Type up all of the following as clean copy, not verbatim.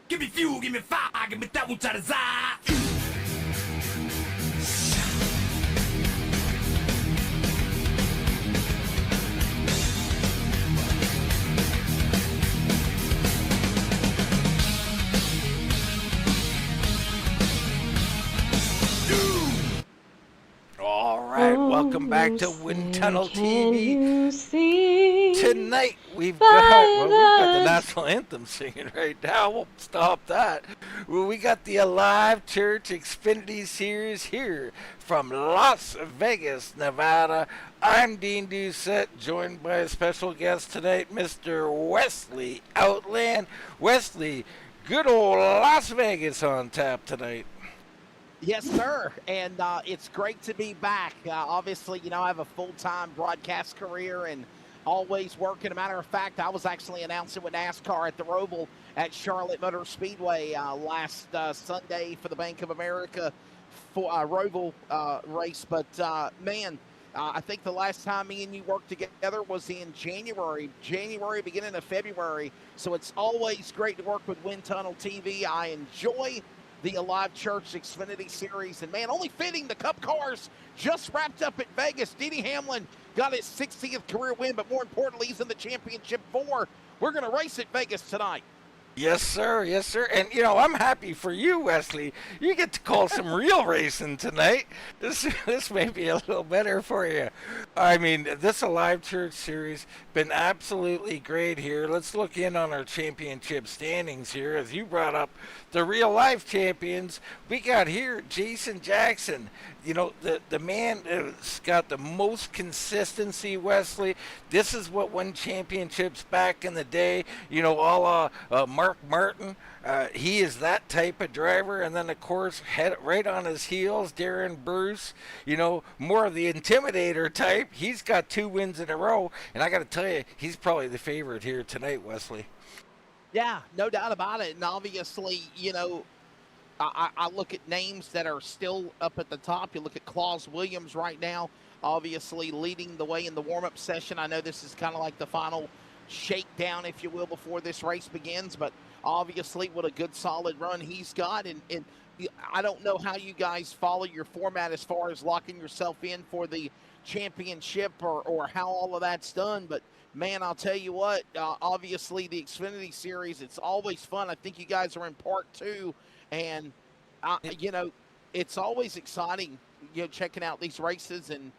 Give me fuel, give me fire, give me that which I desire. All right, welcome back to Wind Tunnel TV. Tonight we've got the national anthem singing right now. We'll stop that. Well, we got the Alive Church Xfinity Series here from Las Vegas, Nevada. I'm Dean Doucette, joined by a special guest tonight, Mr. Wesley Outland. Wesley, good old Las Vegas on tap tonight. Yes, sir. And it's great to be back. Obviously, I have a full-time broadcast career and always working. As a matter of fact, I was actually announcing with NASCAR at the Roval at Charlotte Motor Speedway last Sunday for the Bank of America for Roval race. But, man, I think the last time me and you worked together was in January, beginning of February. So it's always great to work with Wind Tunnel TV. I enjoy the Alive Church Xfinity Series. And, man, only fitting the Cup cars just wrapped up at Vegas. Denny Hamlin got his 60th career win, but more importantly, he's in the championship 4. We're going to race at Vegas tonight. Yes, sir. Yes, sir. And, I'm happy for you, Wesley. You get to call some real racing tonight. This may be a little better for you. I mean, this Alive Church Series been absolutely great here. Let's look in on our championship standings here. As you brought up the real life champions, we got here Jason Jackson. The man has got the most consistency, Wesley. This is what won championships back in the day, a la Mark Martin. He is that type of driver. And then, of course, head right on his heels, Daren Bruce, more of the intimidator type. He's got 2 wins in a row. And I got to tell you, he's probably the favorite here tonight, Wesley. Yeah, no doubt about it. And obviously, I look at names that are still up at the top. You look at Claus Williams right now, obviously leading the way in the warm-up session. I know this is kind of like the final shakedown, if you will, before this race begins, but obviously what a good solid run he's got. And I don't know how you guys follow your format as far as locking yourself in for the championship or how all of that's done, but man, I'll tell you what, obviously the Xfinity Series, it's always fun. I think you guys are in part 2. And, it's always exciting, checking out these races and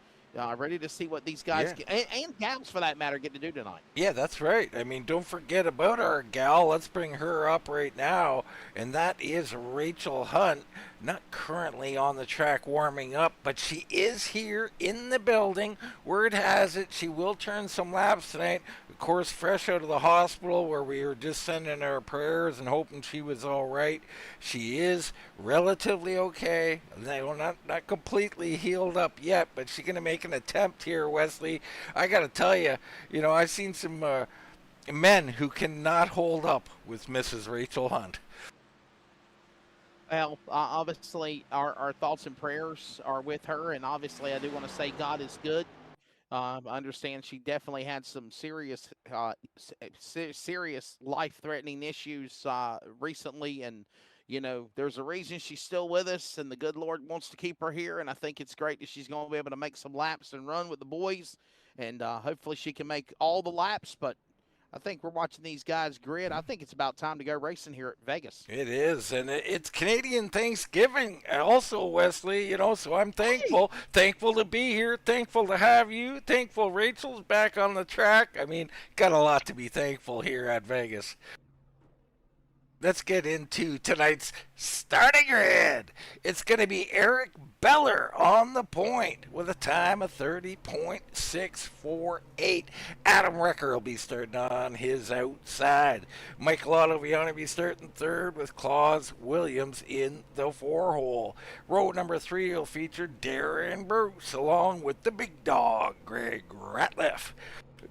ready to see what these guys and gals, for that matter, get to do tonight. Yeah, that's right. I mean, don't forget about our gal. Let's bring her up right now. And that is Rachel Hunt. Not currently on the track warming up, but she is here in the building. Word has it she will turn some laps tonight. Of course, fresh out of the hospital where we were just sending our prayers and hoping she was all right. She is relatively okay. Not completely healed up yet, but she's going to make an attempt here, Wesley. I got to tell you, I've seen some men who cannot hold up with Mrs. Rachel Hunt. Well, obviously, our thoughts and prayers are with her, and obviously I do want to say God is good. I understand she definitely had some serious life-threatening issues recently, and, there's a reason she's still with us, and the good Lord wants to keep her here, and I think it's great that she's going to be able to make some laps and run with the boys, and hopefully she can make all the laps, but I think we're watching these guys grid. I think it's about time to go racing here at Vegas. It is, and it's Canadian Thanksgiving also, Wesley, so I'm thankful to be here, thankful to have you, thankful Rachel's back on the track. I mean, got a lot to be thankful here at Vegas. Let's get into tonight's starting grid. It's going to be Eric Beller on the point with a time of 30.648. Adam Recker will be starting on his outside. Michael Ottaviani will be starting third with Claus Williams in the 4-hole. Row number 3 will feature Daren Bruce along with the big dog, Greg Ratliff.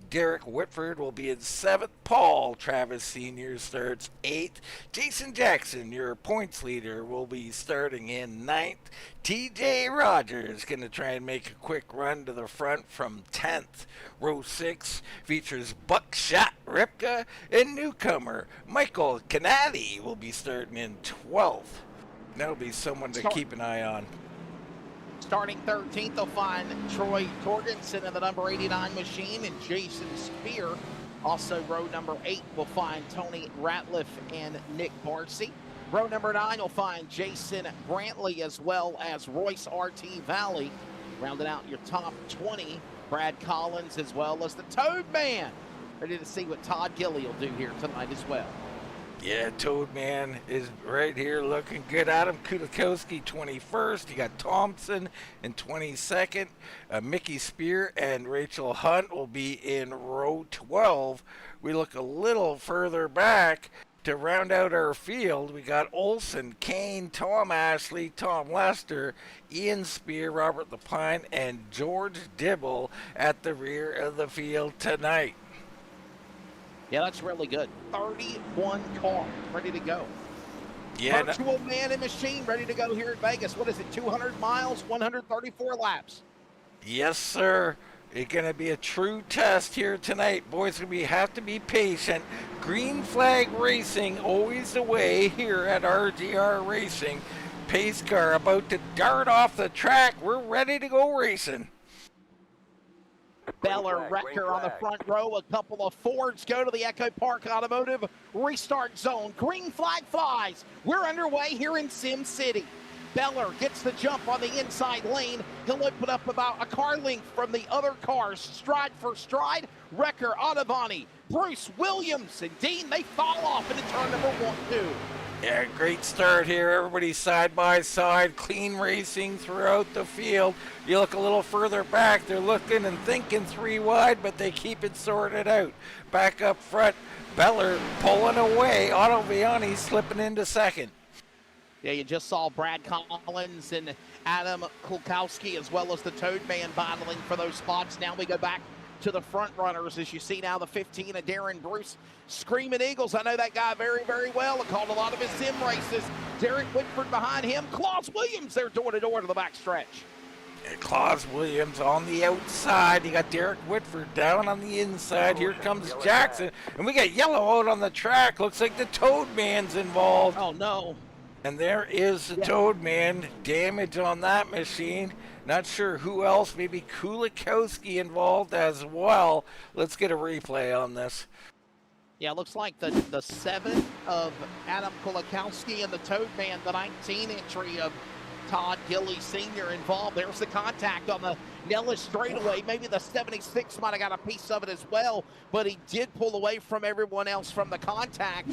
Derek Whitford will be in 7th. Paul Travis Sr. starts 8th. Jason Jackson, your points leader, will be starting in 9th. TJ Rogers going to try and make a quick run to the front from 10th. Row 6 features Buckshot Ripka and newcomer Michael Canali will be starting in 12th. That'll be someone to keep an eye on. Starting 13th, they'll find Troy Torgensen in the number 89 machine and Jason Spear. Also, row number 8 will find Tony Ratliff and Nick Barcy. Row number 9 will find Jason Brantley as well as Royce R.T. Valley. Rounding out your top 20, Brad Collins as well as the Toad Man. Ready to see what Todd Gilly will do here tonight as well. Yeah, Toad Man is right here looking good. Adam Kulikowski 21st. You got Thompson in 22nd. Mickey Spear and Rachel Hunt will be in row 12. We look a little further back to round out our field. We got Olson, Kane, Tom Ashley, Tom Lester, Ian Spear, Robert Lapine, and George Dibble at the rear of the field tonight. Yeah, that's really good. 31 cars ready to go. Yeah, Virtual man and machine ready to go here at Vegas. What is it, 200 miles, 134 laps? Yes, sir. It's going to be a true test here tonight. Boys, we have to be patient. Green flag racing, always the way here at RGR Racing. Pace car about to dart off the track. We're ready to go racing. Beller, Wrecker on the front row. A couple of Fords go to the Echo Park Automotive restart zone. Green flag flies. We're underway here in Sim City. Beller gets the jump on the inside lane. He'll open up about a car length from the other cars, stride for stride. Wrecker, Ottavani, Bruce, Williams, and Dean, they fall off into turn number 1-2. Yeah, great start here. Everybody side by side, clean racing throughout the field. You look a little further back, they're looking and thinking 3 wide, but they keep it sorted out. Back up front, Beller pulling away. Ottaviani slipping into 2nd. Yeah, you just saw Brad Collins and Adam Kulkowski as well as the Toad Man battling for those spots. Now we go back to the front runners as you see now the 15 of Daren Bruce, Screaming Eagles. I know that guy very, very well. I called a lot of his sim races. Derek Whitford behind him. Claus Williams there door to door to the back stretch. Claus Williams on the outside. You got Derek Whitford down on the inside. Here comes Jackson. And we got yellow out on the track. Looks like the Toad Man's involved. Oh, no. And there is the Toad Man. Damage on that machine. Not sure who else. Maybe Kulikowski involved as well. Let's get a replay on this. Yeah, it looks like the 7 of Adam Kulikowski and the Toad Man, the 19 entry of Todd Gilly Sr. involved. There's the contact on the Nellis straightaway. Maybe the 76 might have got a piece of it as well, but he did pull away from everyone else from the contact.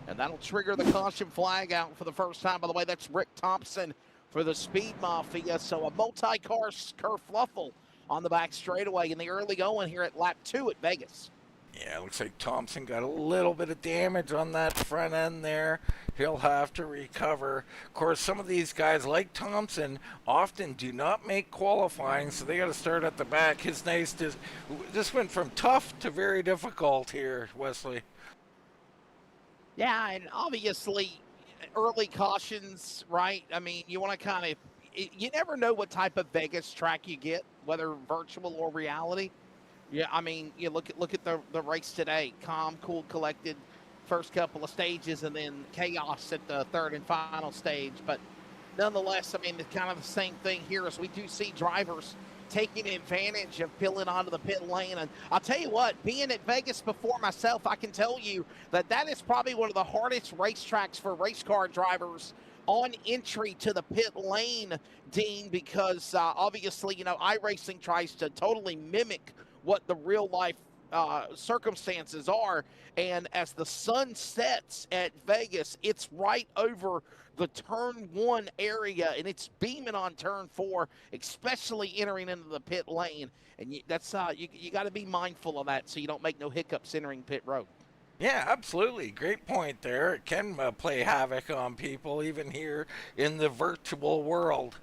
And that'll trigger the caution flag out for the first time. By the way, that's Rick Thompson for the Speed Mafia. So a multi-car kerfluffle on the back straightaway in the early going here at lap 2 at Vegas. Yeah, looks like Thompson got a little bit of damage on that front end there. He'll have to recover. Of course, some of these guys, like Thompson, often do not make qualifying, so they got to start at the back. His nice, this went from tough to very difficult here, Wesley. Yeah, and obviously, early cautions, right? I mean, you want to kind of, you never know what type of Vegas track you get, whether virtual or reality. Yeah, I mean, you look at the race today. Calm, cool, collected, first couple of stages, and then chaos at the third and final stage. But nonetheless, I mean, it's kind of the same thing here as we do see drivers taking advantage of peeling onto the pit lane. And I'll tell you what, being at Vegas before myself, I can tell you that is probably one of the hardest racetracks for race car drivers on entry to the pit lane, Dean, because obviously, you know, iRacing tries to totally mimic what the real life circumstances are. And as the sun sets at Vegas, it's right over the turn 1 area, and it's beaming on turn 4, especially entering into the pit lane. And that's you got to be mindful of that so you don't make no hiccups entering pit road. Yeah, absolutely. Great point there. It can play havoc on people, even here in the virtual world.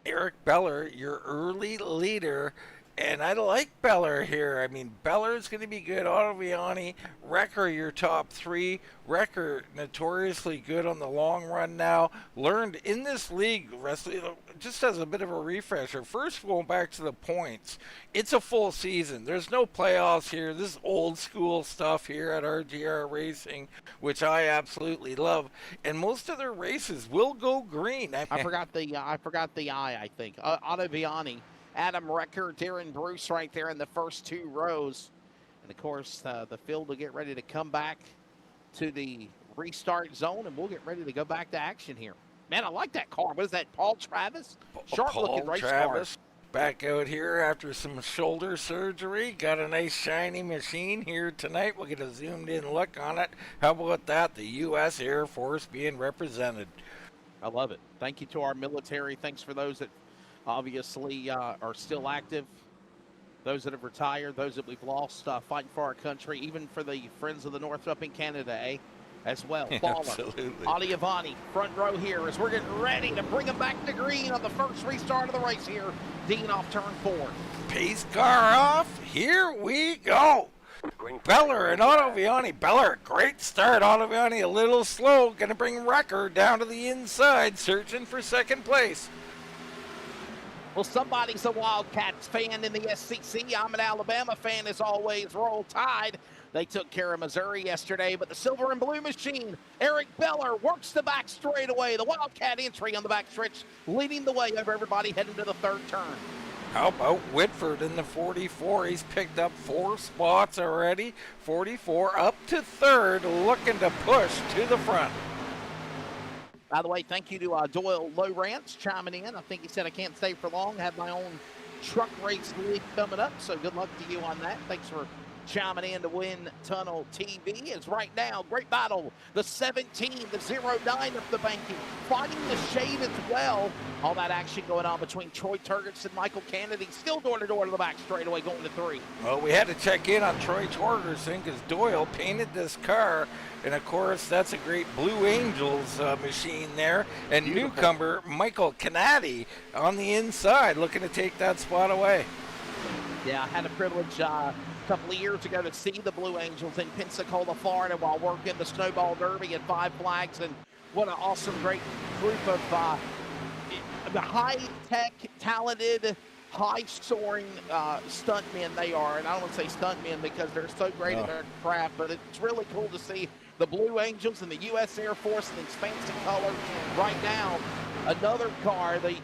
Eric Beller, your early leader, And I like Beller here. I mean, Beller's going to be good. Ottaviani, Wrecker, your top three. Wrecker, notoriously good on the long run now. Learned in this league, Wesley, just as a bit of a refresher. First, going back to the points, it's a full season. There's no playoffs here. This is old school stuff here at RGR Racing, which I absolutely love. And most of their races will go green. I forgot the I think. Ottaviani. Adam Wrecker, Daren Bruce right there in the first two rows. And, of course, the field will get ready to come back to the restart zone, and we'll get ready to go back to action here. Man, I like that car. What is that, Paul Travis? Sharp-looking race car. Back out here after some shoulder surgery. Got a nice shiny machine here tonight. We'll get a zoomed-in look on it. How about that? The U.S. Air Force being represented. I love it. Thank you to our military. Thanks for those that obviously are still active, those that have retired, those that we've lost, fighting for our country, even for the Friends of the North up in Canada, as well. Absolutely. Ottaviani, front row here as we're getting ready to bring him back to green on the first restart of the race here. Dean off turn 4. Pace car off. Here we go. Beller and Ottaviani. Beller, great start. Ottaviani a little slow. Going to bring Wrecker down to the inside, searching for second place. Well, somebody's a Wildcats fan in the SEC. I'm an Alabama fan, as always. Roll Tide. They took care of Missouri yesterday, but the silver and blue machine, Eric Beller, works the back straightaway. The Wildcat entry on the backstretch, leading the way over everybody heading to the third turn. How about Whitford in the 44? He's picked up 4 spots already. 44 up to third, looking to push to the front. By the way, thank you to Doyle Lowrance chiming in. I think he said I can't stay for long. Have my own truck race league coming up, so good luck to you on that. Thanks for chiming in to Wind Tunnel TV. Is right now, great battle. The 17, the 09 up the banking, fighting the shade as well. All that action going on between Troy Turgis and Michael Kennedy. Still door-to-door to the back straightaway, going to 3. Well, we had to check in on Troy Torgerson because Doyle painted this car. And, of course, that's a great Blue Angels machine there. And beautiful newcomer Michael Kennedy on the inside looking to take that spot away. Yeah, I had a privilege a couple of years ago to see the Blue Angels in Pensacola, Florida while working the Snowball Derby at Five Flags. And what an awesome, great group of the high-tech, talented, high-soaring stuntmen they are. And I don't want to say stuntmen because they're so great at their craft, but it's really cool to see the Blue Angels and the U.S. Air Force in these fancy colors. Right now, another car, the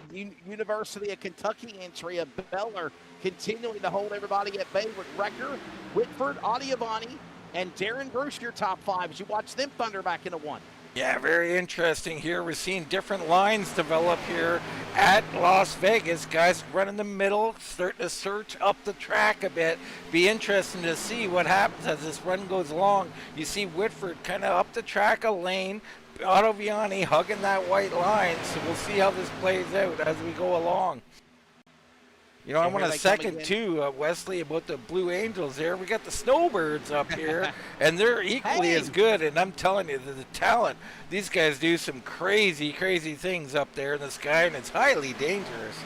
University of Kentucky entry of Beller, continuing to hold everybody at bay with Wrecker, Whitford, Ottaviani, and Daren Bruce, your top 5 as you watch them thunder back into 1. Yeah, very interesting here. We're seeing different lines develop here at Las Vegas. Guys running the middle, starting to search up the track a bit. Be interesting to see what happens as this run goes along. You see Whitford kind of up the track a lane. Ottaviani hugging that white line. So we'll see how this plays out as we go along. You know, I want to second too, Wesley, about the Blue Angels there. We got the Snowbirds up here, and they're equally as good. And I'm telling you, the talent, these guys do some crazy, crazy things up there in the sky, and it's highly dangerous.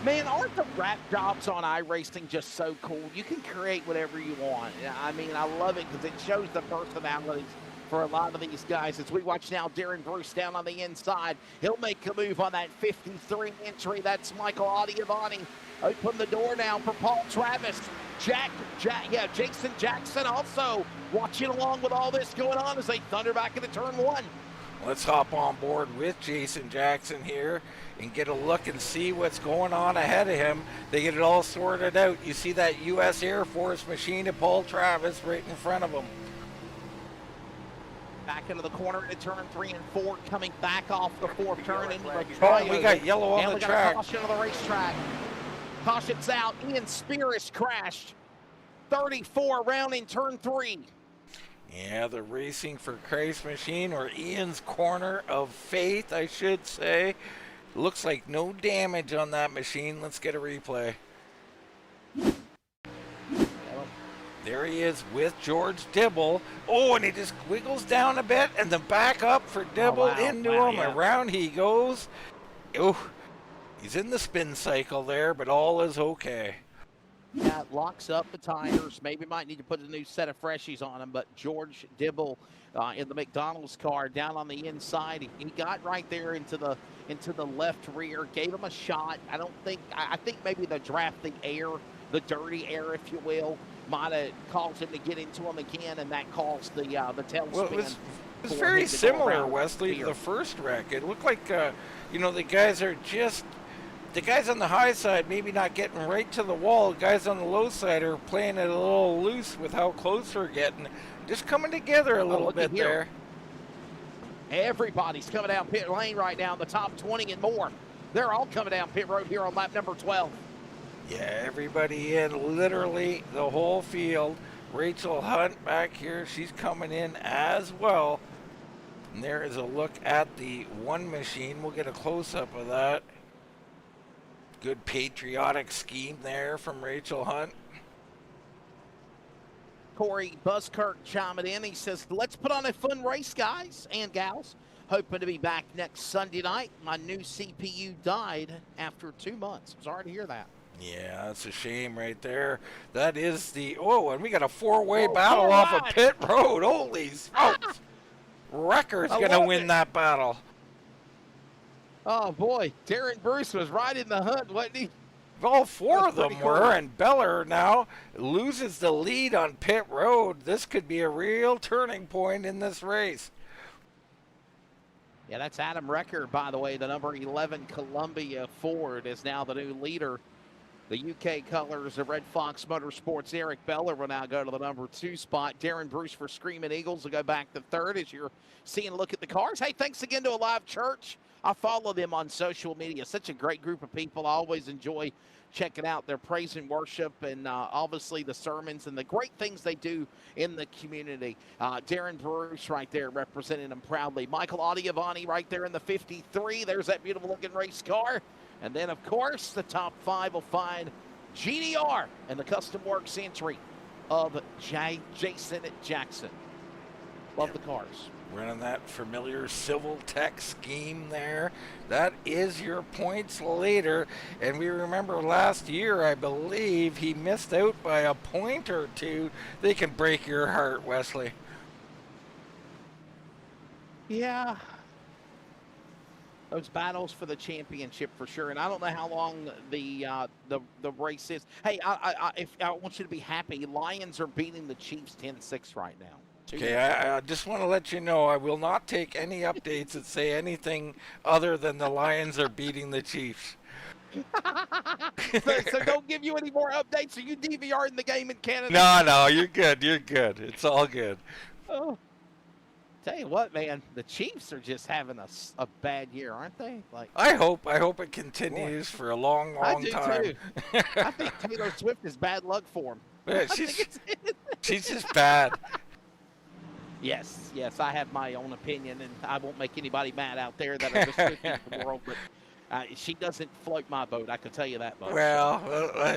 Man, aren't the wrap jobs on iRacing just so cool? You can create whatever you want. I mean, I love it because it shows the personalities for a lot of these guys. As we watch now, Daren Bruce down on the inside. He'll make a move on that 53 entry. That's Michael Ottaviani. Open the door now for Paul Travis. Jason Jackson also watching along with all this going on as they thunder back into turn 1. Let's hop on board with Jason Jackson here and get a look and see what's going on ahead of him. They get it all sorted out. You see that U.S. Air Force machine of Paul Travis right in front of him. Back into the corner into turn 3 and 4, coming back off the 4th turn into the Oh, we got yellow on the track. Caution on the racetrack. Caution's out. Ian Spears crashed. 34 around in turn 3. Yeah, the Racing for Christ machine, or Ian's corner of faith, I should say. Looks like no damage on that machine. Let's get a replay. There he is with George Dibble. Oh, and he just wiggles down a bit, and then back up for Dibble into him. Yeah. Around he goes. Oh, He's in the spin cycle there, but all is okay. Yeah, locks up the tires. Maybe might need to put a new set of freshies on them. But George Dibble in the McDonald's car down on the inside. He got right there into the left rear, gave him a shot. I think maybe the drafting air, the dirty air, if you will, might have caused him to get into him again, and that caused the tailspin. Well, it was very similar, Wesley, to the first wreck. It looked like, the guys on the high side maybe not getting right to the wall. The guys on the low side are playing it a little loose with how close they're getting. Just coming together a little bit there. Everybody's coming down pit lane right now, the top 20 and more. They're all coming down pit road here on lap number 12. Yeah, everybody in, literally the whole field. Rachel Hunt back here, she's coming in as well. And there is a look at the one machine. We'll get a close-up of that. Good patriotic scheme there from Rachel Hunt. Corey Buskirk chiming in. He says, let's put on a fun race, guys and gals. Hoping to be back next Sunday night. My new CPU died after 2 months. I'm sorry to hear that. Yeah, that's a shame right there. That is the... Oh, and we got a four-way battle off of pit road. Holy smokes. Wrecker's going to win that battle. Oh, boy. Daren Bruce was right in the hunt, wasn't he? All four of them were, and Beller now loses the lead on pit road. This could be a real turning point in this race. Yeah, that's Adam Wrecker, by the way. The number 11 Columbia Ford is now the new leader. The UK colors of Red Fox Motorsports. Eric Beller will now go to the number 2 spot. Daren Bruce for Screaming Eagles will go back to 3rd as you're seeing a look at the cars. Hey, thanks again to Alive Church. I follow them on social media. Such a great group of people. I always enjoy checking out their praise and worship and obviously the sermons and the great things they do in the community. Daren Bruce right there representing them proudly. Michael Audiavani right there in the 53. There's that beautiful looking race car. And then, of course, the top 5 will find GDR and the Custom Works entry of Jason Jackson. Love the cars. Running that familiar Civil Tech scheme there. That is your points leader. And we remember last year, I believe, he missed out by a point or two. They can break your heart, Wesley. Yeah. Those battles for the championship for sure, and I don't know how long the race is. Hey, I want you to be happy. Lions are beating the Chiefs 10-6 right now. Okay, I just want to let you know I will not take any updates that say anything other than the Lions are beating the Chiefs. so don't give you any more updates. Are you DVRing the game in Canada? No, you're good. You're good. It's all good. Oh. Tell you what, man, the Chiefs are just having a bad year, aren't they? Like, I hope it continues for a long time. Too. I think Taylor Swift is bad luck for him. Yeah, she's just bad. Yes, I have my own opinion, and I won't make anybody mad out there that are just looking at the world, but she doesn't float my boat, I can tell you that much. Well,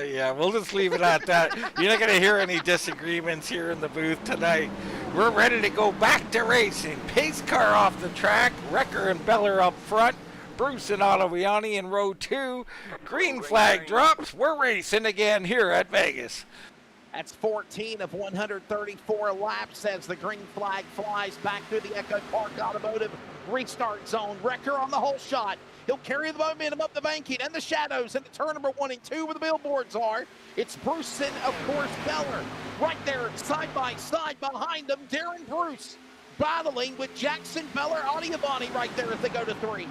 yeah, we'll just leave it at that. You're not going to hear any disagreements here in the booth tonight. We're ready to go back to racing. Pace car off the track, Wrecker and Beller up front, Bruce and Ottaviani in row 2. Green flag drops. We're racing again here at Vegas. That's 14 of 134 laps as the green flag flies back through the Echo Park Automotive restart zone. Wrecker on the whole shot. He'll carry the momentum up the banking and the shadows and the turn number 1 and 2 where the billboards are. It's Bruce and, of course, Beller. Right there, side by side behind them, Daren Bruce battling with Jackson, Beller, Audiavani right there as they go to 3.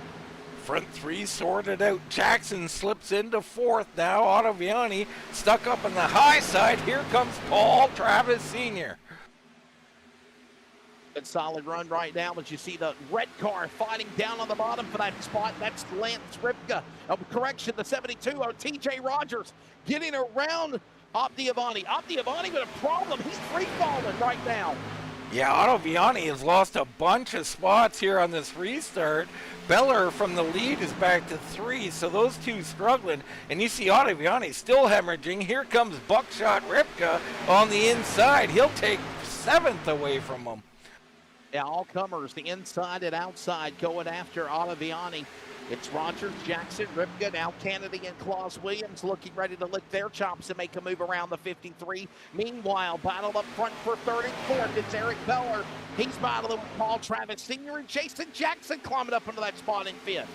Front 3 sorted out. Jackson slips into 4th now. Ottaviani stuck up on the high side. Here comes Paul Travis Sr. Good solid run right now, but you see the red car fighting down on the bottom for that spot. That's Lance Ripka. Correction, the 72 of TJ Rogers getting around Optiavani. Optiavani with a problem. He's free falling right now. Yeah, Ottaviani has lost a bunch of spots here on this restart. Beller from the lead is back to 3, so those two struggling. And you see Ottaviani still hemorrhaging. Here comes Buckshot Ripka on the inside. He'll take 7th away from him. Yeah, all comers, the inside and outside going after Ottaviani. It's Rogers, Jackson, Ripka, now Kennedy and Claus Williams looking ready to lick their chops and make a move around the 53. Meanwhile, battle up front for third and fourth. It's Eric Beller. He's battling with Paul Travis Sr. and Jason Jackson climbing up into that spot in fifth.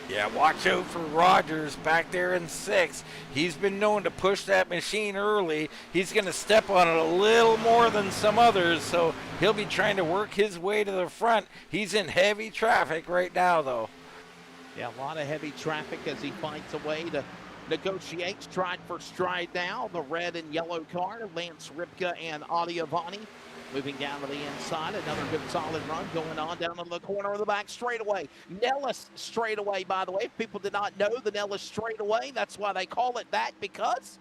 Yeah, watch out for Rogers back there in sixth. He's been known to push that machine early. He's going to step on it a little more than some others, so he'll be trying to work his way to the front. He's in heavy traffic right now, though. Yeah, a lot of heavy traffic as he finds a way to negotiate stride for stride now. The red and yellow car, Lance Ripka and Adiavani. Moving down to the inside, another good solid run going on down in the corner of the back straightaway. Nellis straightaway, by the way. If people did not know the Nellis straightaway, that's why they call it that, because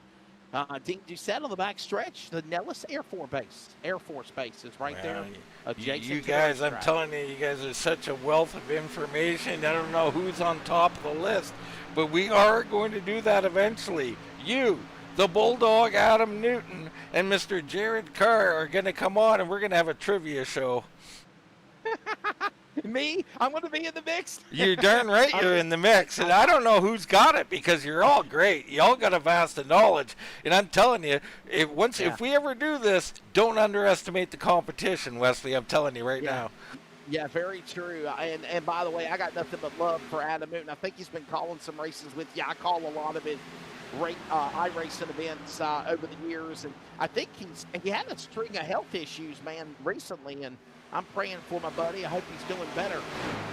Dean Doucette on the back stretch, the Nellis Air Force Base is right there. You guys, I'm telling you, you guys are such a wealth of information. I don't know who's on top of the list, but we are going to do that eventually. You, the Bulldog Adam Newton, and Mr. Jared Carr are going to come on, and we're going to have a trivia show. Me? I'm going to be in the mix? You're darn right you're in the mix. And I don't know who's got it, because you're all great. You all got a vast of knowledge. And I'm telling you, if we ever do this, don't underestimate the competition, Wesley. I'm telling you right now. Yeah, very true. And by the way, I got nothing but love for Adam Newton. I think he's been calling some races with you. I call a lot of his iRacing events over the years, and I think he had a string of health issues, man, recently, and I'm praying for my buddy. I hope he's doing better.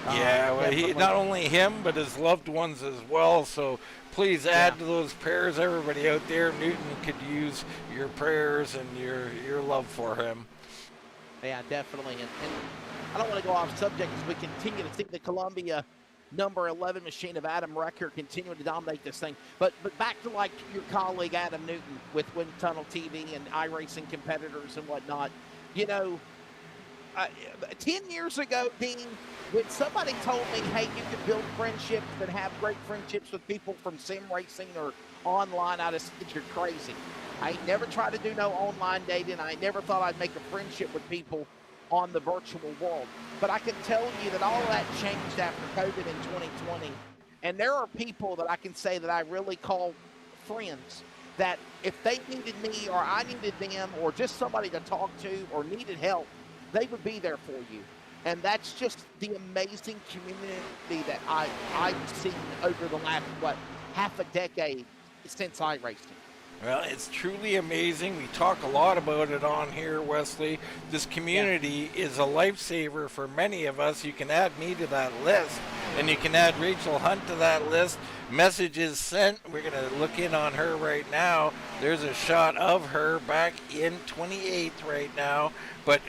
Yeah, well, he, not only him, but his loved ones as well. So please add to those prayers. Everybody out there, Newton could use your prayers and your love for him. Yeah, definitely. And I don't want to go off subject as we continue to see the Columbia number 11 machine of Adam Recker continuing to dominate this thing. But back to like your colleague Adam Newton with Wind Tunnel TV and iRacing competitors and whatnot. You know, 10 years ago, Dean, when somebody told me, hey, you could build friendships and have great friendships with people from sim racing or online, I just think you're crazy. I ain't never tried to do no online dating. I never thought I'd make a friendship with people on the virtual world. But I can tell you that all that changed after COVID in 2020. And there are people that I can say that I really call friends, that if they needed me or I needed them or just somebody to talk to or needed help, they would be there for you. And that's just the amazing community that I've seen over the last, half a decade since iRacing. Well, it's truly amazing. We talk a lot about it on here, Wesley. This community is a lifesaver for many of us. You can add me to that list, and you can add Rachel Hunt to that list. Messages sent. We're going to look in on her right now. There's a shot of her back in 28th right now. But,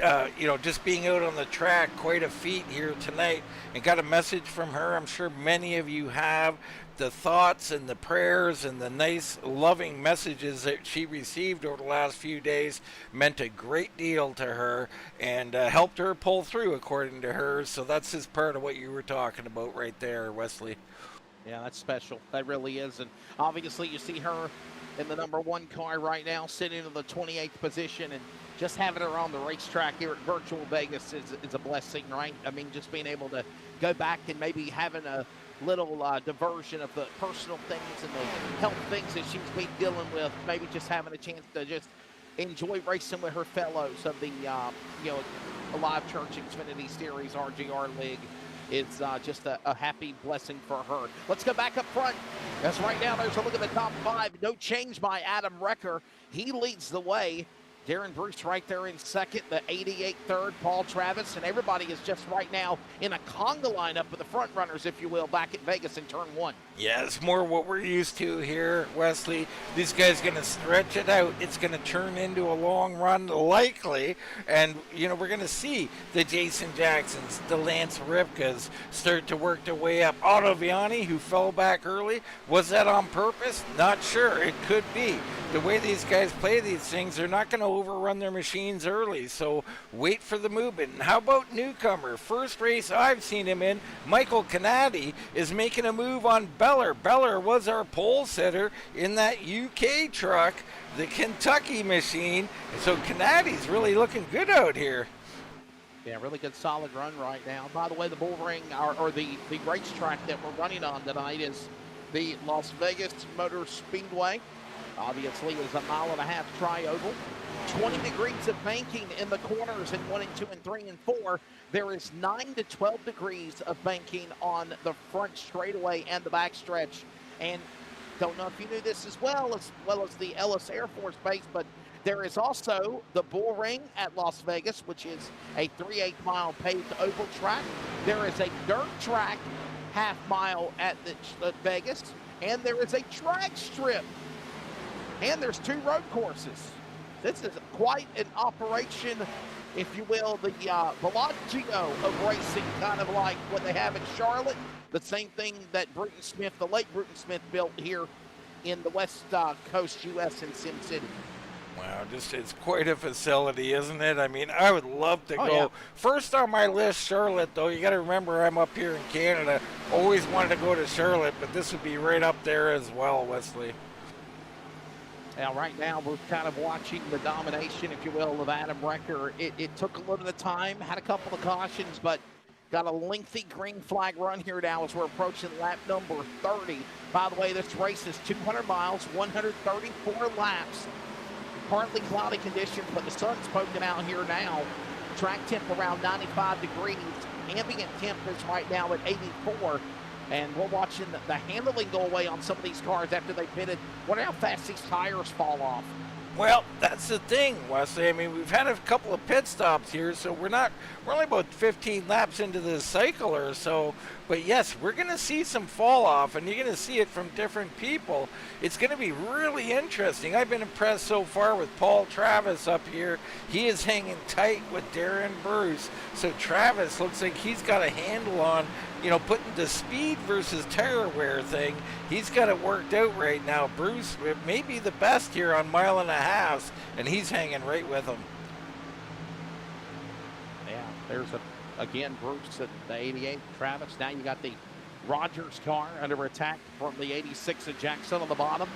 just being out on the track, quite a feat here tonight. And got a message from her. I'm sure many of you have. The thoughts and the prayers and the nice, loving messages that she received over the last few days meant a great deal to her and helped her pull through, according to her. So that's just part of what you were talking about right there, Wesley. Yeah, that's special. That really is. And obviously you see her in the number 1 car right now, sitting in the 28th position, and just having her on the racetrack here at Virtual Vegas is a blessing, right? I mean, just being able to go back and maybe having a little diversion of the personal things and the health things that she's been dealing with, maybe just having a chance to just enjoy racing with her fellows of the Alive Church Xfinity Series RGR League. It's just a happy blessing for her. Let's go back up front. As right now, there's a look at the top 5. No change by Adam Recker. He leads the way. Daren Bruce right there in second, the 88 third, Paul Travis, and everybody is just right now in a conga lineup with the front runners, if you will, back at Vegas in turn 1. Yeah, it's more what we're used to here, Wesley. These guys going to stretch it out. It's going to turn into a long run, likely, and, we're going to see the Jason Jacksons, the Lance Ripkas start to work their way up. Ottaviani, who fell back early, was that on purpose? Not sure. It could be. The way these guys play these things, they're not going to overrun their machines early, so wait for the movement. And how about newcomer? First race I've seen him in, Michael Canady is making a move on Beller. Beller was our pole sitter in that UK truck, the Kentucky machine, so Canady's really looking good out here. Yeah, really good solid run right now. By the way, the bull ring, or the racetrack that we're running on tonight is the Las Vegas Motor Speedway. Obviously, it's a 1.5 mile tri-oval. 20 degrees of banking in the corners in 1 and 2 and 3 and 4. There is 9 to 12 degrees of banking on the front straightaway and the backstretch. And don't know if you knew this as well as the Ellis Air Force Base, but there is also the bull ring at Las Vegas, which is a 3/8 mile paved oval track. There is a dirt track half-mile at Vegas, and there is a drag strip, and there's 2 road courses. This is quite an operation, if you will, the Bellagio of racing, kind of like what they have in Charlotte. The same thing that Bruton Smith, the late Bruton Smith, built here in the West Coast U.S. in Sim City. Wow, it's quite a facility, isn't it? I mean, I would love to go. Yeah. First on my list, Charlotte, though. You got to remember I'm up here in Canada. Always wanted to go to Charlotte, but this would be right up there as well, Wesley. Now, right now, we're kind of watching the domination, if you will, of Adam Recker. It took a little bit of time, had a couple of cautions, but got a lengthy green flag run here now as we're approaching lap number 30. By the way, this race is 200 miles, 134 laps. Partly cloudy conditions, but the sun's poking out here now. Track temp around 95 degrees. Ambient temp is right now at 84. And we're watching the handling go away on some of these cars after they pitted. Wonder how fast these tires fall off. Well, that's the thing, Wesley. I mean, we've had a couple of pit stops here, so we're only about 15 laps into this cycle or so. But yes, we're going to see some fall off, and you're going to see it from different people. It's going to be really interesting. I've been impressed so far with Paul Travis up here. He is hanging tight with Daren Bruce. So Travis looks like he's got a handle on, putting the speed versus tire wear thing. He's got it worked out right now. Bruce may be the best here on 1.5 miles, and he's hanging right with him. Yeah, there's again Bruce at the 88, Travis. Now you got the Rogers car under attack from the 86 of Jackson on the bottom.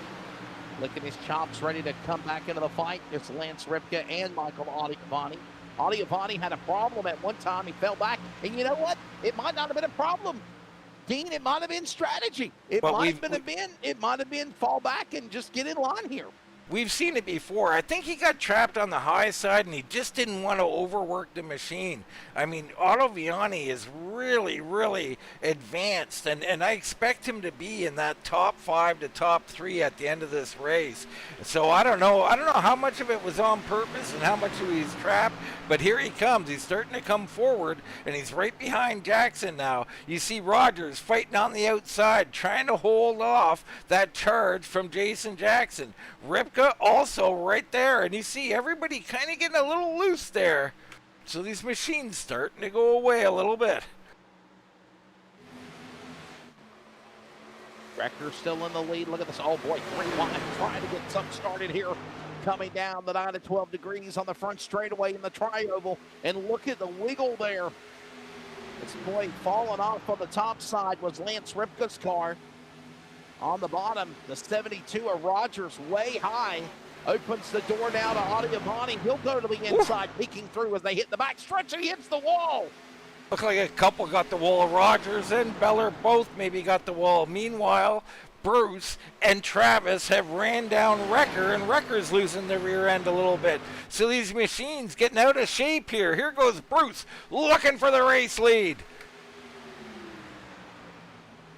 Licking his chops, ready to come back into the fight. It's Lance Ripka and Michael Audiavani. Audiavani had a problem at one time. He fell back. And you know what? It might not have been a problem, Dean. It might have been strategy. It might have been fall back and just get in line here. We've seen it before. I think he got trapped on the high side, and he just didn't want to overwork the machine. I mean, Audiavani is really, really advanced, and I expect him to be in that top 5 to top 3 at the end of this race. So I don't know how much of it was on purpose and how much of he's trapped, but here he comes. He's starting to come forward, and he's right behind Jackson now. You see Rogers fighting on the outside, trying to hold off that charge from Jason Jackson. Ripka also right there, and you see everybody kind of getting a little loose there. So these machines starting to go away a little bit. Recker still in the lead. Look at this. Oh boy, 3 wide, trying to get something started here. Coming down the 9 to 12 degrees on the front straightaway in the tri-oval. And look at the wiggle there. This boy falling off on the top side was Lance Ripka's car. On the bottom, the 72 of Rogers way high. Opens the door now to Audiavani. He'll go to the inside, peeking through as they hit the back stretch, and he hits the wall. Looks like a couple got the wall. Rogers and Beller both maybe got the wall. Meanwhile, Bruce and Travis have ran down Recker, and Recker's losing the rear end a little bit. So these machines getting out of shape here. Here goes Bruce looking for the race lead.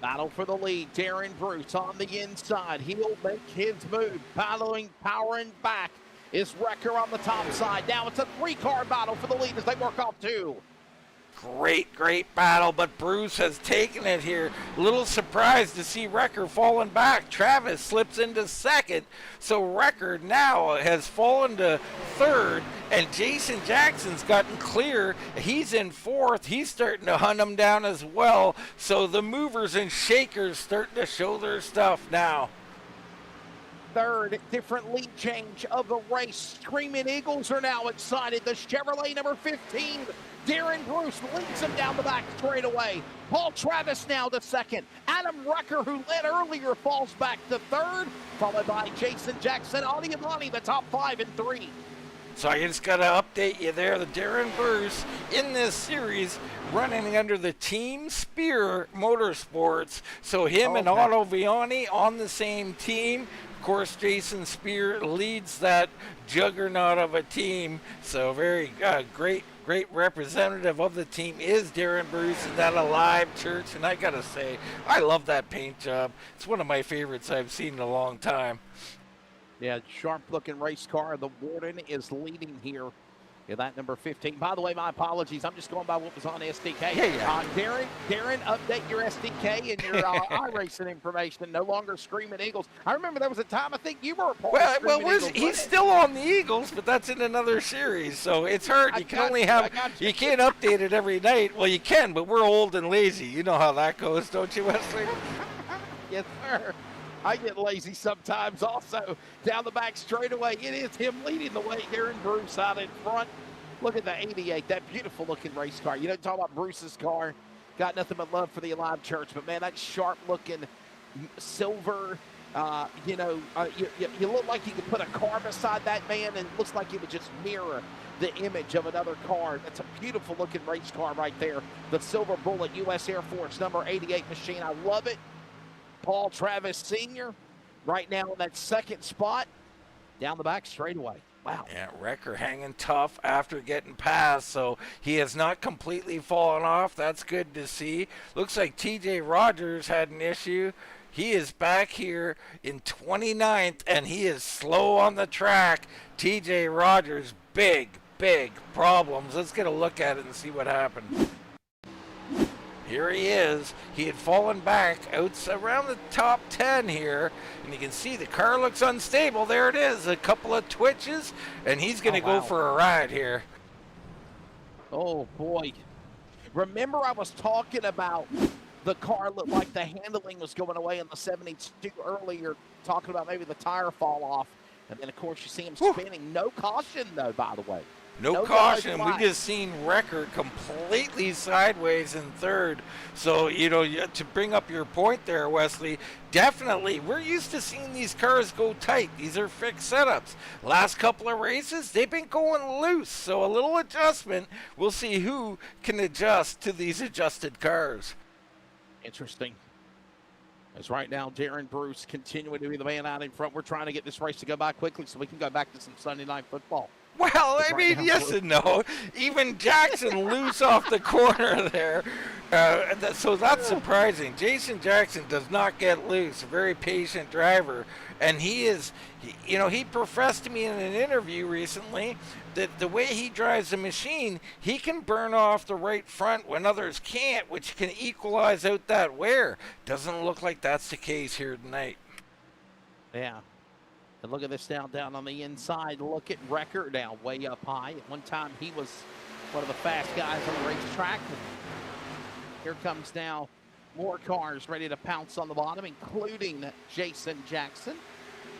Battle for the lead. Daren Bruce on the inside. He'll make his move. Powering back is Recker on the top side. Now it's a 3-car battle for the lead as they work off 2. Great battle, but Bruce has taken it here. A little surprised to see Recker falling back. Travis slips into second, so Recker now has fallen to third, and Jason Jackson's gotten clear. He's in fourth. He's starting to hunt him down as well, so the movers and shakers starting to show their stuff now. Third different lead change of the race. Screaming Eagles are now excited. The Chevrolet number 15. Daren Bruce leads him down the back straightaway. Paul Travis now to second. Adam Recker, who led earlier, falls back to third, followed by Jason Jackson. Audiavani, the top 5 and 3. So I just got to update you there. The Daren Bruce in this series running under the Team Spear Motorsports. So him and Otto Viani on the same team. Of course, Jason Spear leads that juggernaut of a team. So very great representative of the team is Daren Bruce in that Alive Church. And I got to say, I love that paint job. It's one of my favorites I've seen in a long time. Yeah, sharp-looking race car. The Warden is leading here in that number 15. By the way, my apologies. I'm just going by what was on SDK. Yeah. Darren, update your SDK and your iRacing information. No longer Screaming Eagles. I remember there was a time I think you were a part of Screaming Eagles. He's still on the Eagles, but that's in another series, so it's hard. You can't update it every night. Well, you can, but we're old and lazy. You know how that goes, don't you, Wesley? Yes, sir. I get lazy sometimes also. Down the back straightaway, it is him leading the way. Daren Bruce out in front. Look at the 88, that beautiful looking race car. You don't talk about Bruce's car. Got nothing but love for the Alive Church, but man, that sharp looking silver, you look like you could put a car beside that man and it looks like it would just mirror the image of another car. That's a beautiful looking race car right there. The Silver Bullet U.S. Air Force number 88 machine. I love it. Paul Travis Sr. right now in that second spot. Down the back straightaway. Wow. Yeah, Wrecker hanging tough after getting past, so he has not completely fallen off. That's good to see. Looks like TJ Rogers had an issue. He is back here in 29th, and he is slow on the track. TJ Rogers, big problems. Let's get a look at it and see what happened. Here he is. He had fallen back out around the top 10 here, and you can see the car looks unstable. There it is, a couple of twitches, and he's going to go for a ride here. Oh, boy. Remember I was talking about the car looked like the handling was going away in the 72 earlier, talking about maybe the tire fall off, and then, of course, you see him spinning. No caution, though, by the way. No caution. We just seen Wrecker completely sideways in third. So, to bring up your point there, Wesley, definitely, we're used to seeing these cars go tight. These are fixed setups. Last couple of races, they've been going loose. So a little adjustment. We'll see who can adjust to these adjusted cars. Interesting. As right now, Daren Bruce continuing to be the man out in front. We're trying to get this race to go by quickly so we can go back to some Sunday night football. Well, I mean, yes and no. Even Jackson loose off the corner there. So that's surprising. Jason Jackson does not get loose. A very patient driver. And he professed to me in an interview recently that the way he drives the machine, he can burn off the right front when others can't, which can equalize out that wear. Doesn't look like that's the case here tonight. Yeah. And look at this now down on the inside. Look at Wrecker now way up high. At one time, he was one of the fast guys on the racetrack. Here comes now more cars ready to pounce on the bottom, including Jason Jackson,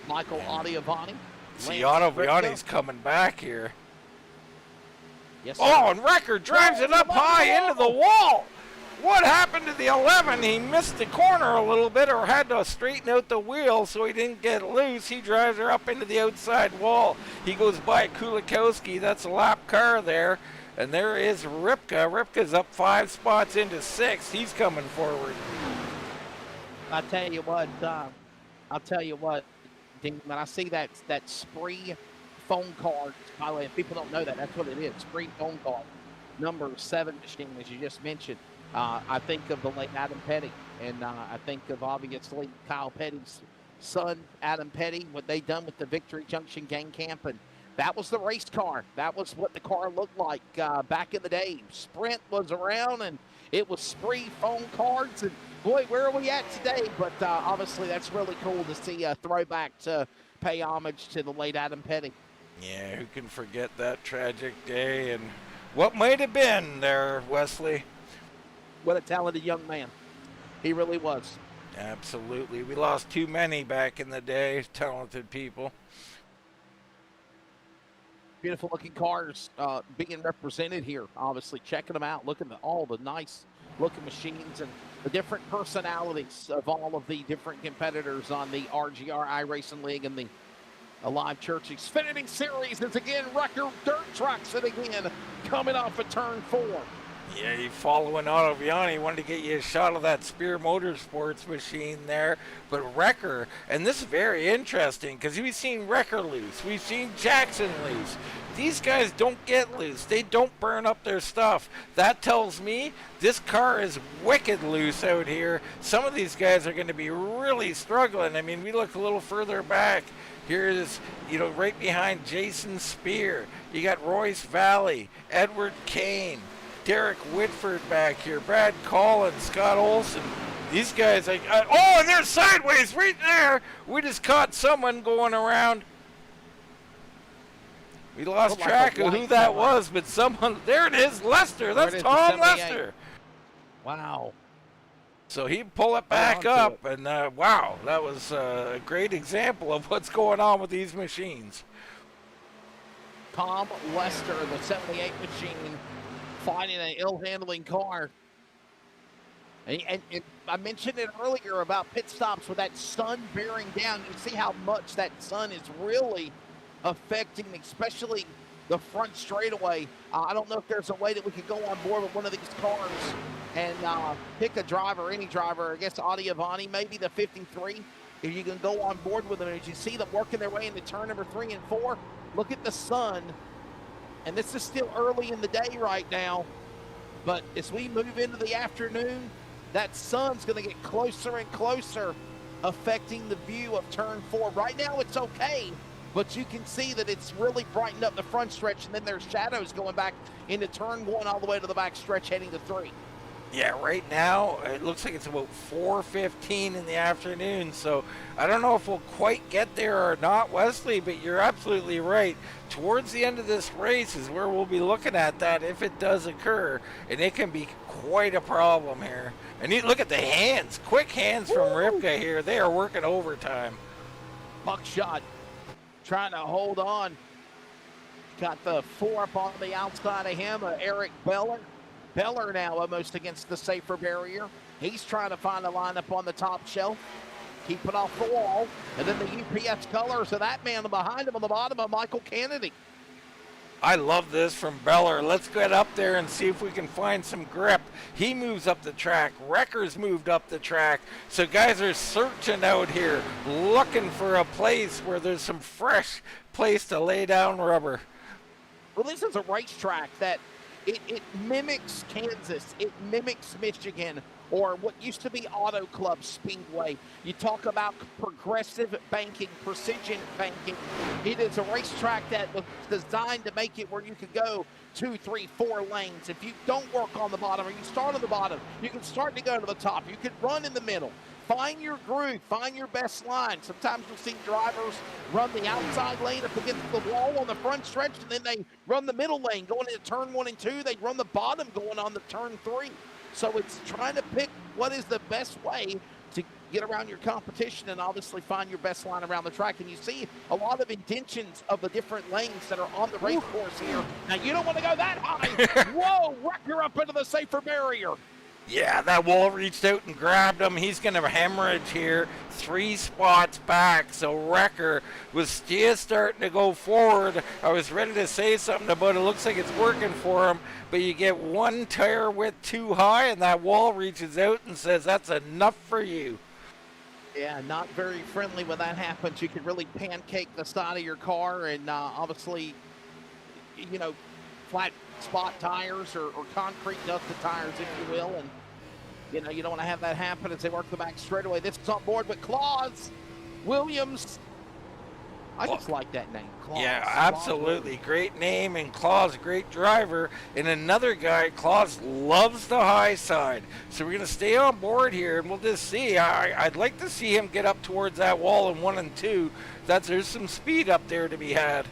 Michael Audiavani. See, Audiavani's coming back here. Yes, sir. Oh, and Wrecker drives it up high into the wall. What happened to the 11? He missed the corner a little bit or had to straighten out the wheel so he didn't get loose. He drives her up into the outside wall. He goes by Kulikowski. That's a lap car there. And there is Ripka. Ripka's up 5 spots into 6th. He's coming forward. I'll tell you what, Dean, when I see that Spree phone card, by the way, if people don't know that, that's what it is, Spree phone card, number 7 machine, as you just mentioned. I think of the late Adam Petty, and I think of obviously Kyle Petty's son, Adam Petty, what they done with the Victory Junction Gang Camp, and that was the race car. That was what the car looked like back in the day. Sprint was around, and it was Spree phone cards, and boy, where are we at today? But obviously, that's really cool to see a throwback to pay homage to the late Adam Petty. Yeah, who can forget that tragic day and what might have been there, Wesley? What a talented young man. He really was. Absolutely. We lost too many back in the day, talented people. Beautiful looking cars being represented here, obviously. Checking them out, looking at all the nice looking machines and the different personalities of all of the different competitors on the RGR iRacing League and the Alive Church Xfinity Series is again record dirt tracks it again coming off of turn 4. Yeah, you following Ottaviani, wanted to get you a shot of that Spear Motorsports machine there. But Wrecker, and this is very interesting because we've seen Wrecker loose, we've seen Jackson loose. These guys don't get loose. They don't burn up their stuff. That tells me this car is wicked loose out here. Some of these guys are going to be really struggling. I mean, we look a little further back. Here is, right behind Jason Spear. You got Royce Valley, Edward Kane, Derek Whitford back here, Brad Collins, Scott Olson. These guys, and they're sideways right there. We just caught someone going around. We lost track of who that was, but someone, there it is, Lester. That's Tom Lester. Wow. So he pull it back up, and wow, that was a great example of what's going on with these machines. Tom Lester, the 78 machine, finding an ill-handling car. And I mentioned it earlier about pit stops with that sun bearing down. You see how much that sun is really affecting, especially the front straightaway. I don't know if there's a way that we could go on board with one of these cars and pick a driver, any driver. I guess Ottaviani, maybe the 53. If you can go on board with them, as you see them working their way into turn number 3 and 4, look at the sun. And this is still early in the day right now, but as we move into the afternoon, that sun's going to get closer and closer, affecting the view of turn 4. Right now it's okay, but you can see that it's really brightened up the front stretch, and then there's shadows going back into turn 1 all the way to the back stretch heading to 3. Yeah, right now it looks like it's about 4:15 in the afternoon, so I don't know if we'll quite get there or not, Wesley, but you're absolutely right. Towards the end of this race is where we'll be looking at that if it does occur, and it can be quite a problem here. And you look at the hands, quick hands from Ripka here. They are working overtime. Buckshot trying to hold on. Got the 4 up on the outside of him, Eric Beller. Beller now almost against the safer barrier. He's trying to find a lineup on the top shelf. Keep it off the wall. And then the UPS colors of that man behind him on the bottom of Michael Kennedy. I love this from Beller. Let's get up there and see if we can find some grip. He moves up the track. Wrecker's moved up the track. So guys are searching out here, looking for a place where there's some fresh place to lay down rubber. Well, this is a racetrack that it mimics Kansas. It mimics Michigan, or what used to be Auto Club Speedway. You talk about progressive banking, precision banking. It is a racetrack that was designed to make it where you could go 2, 3, 4 lanes. If you don't work on the bottom, or you start on the bottom, you can start to go to the top. You can run in the middle. Find your groove, find your best line. Sometimes you'll see drivers run the outside lane up against the wall on the front stretch, and then they run the middle lane going into turn 1 and 2. They run the bottom going on the turn 3. So it's trying to pick what is the best way to get around your competition and obviously find your best line around the track. And you see a lot of intentions of the different lanes that are on the race course here. Now, you don't want to go that high. Whoa, Wrecker up into the safer barrier. Yeah, that wall reached out and grabbed him. He's going to hemorrhage here. 3 spots back. So Wrecker was just starting to go forward. I was ready to say something about it. Looks like it's working for him. But you get 1 tire width too high, and that wall reaches out and says, that's enough for you. Yeah, not very friendly when that happens. You can really pancake the side of your car, and obviously, flat spot tires or concrete dusted tires, if you will. And, you don't want to have that happen as they work the back straightaway. This is on board with Claus Williams. I just like that name, Claus. Yeah, absolutely. Great name, and Claus, great driver. And another guy, Claus loves the high side. So we're going to stay on board here, and we'll just see. I'd like to see him get up towards that wall in 1 and 2. There's some speed up there to be had.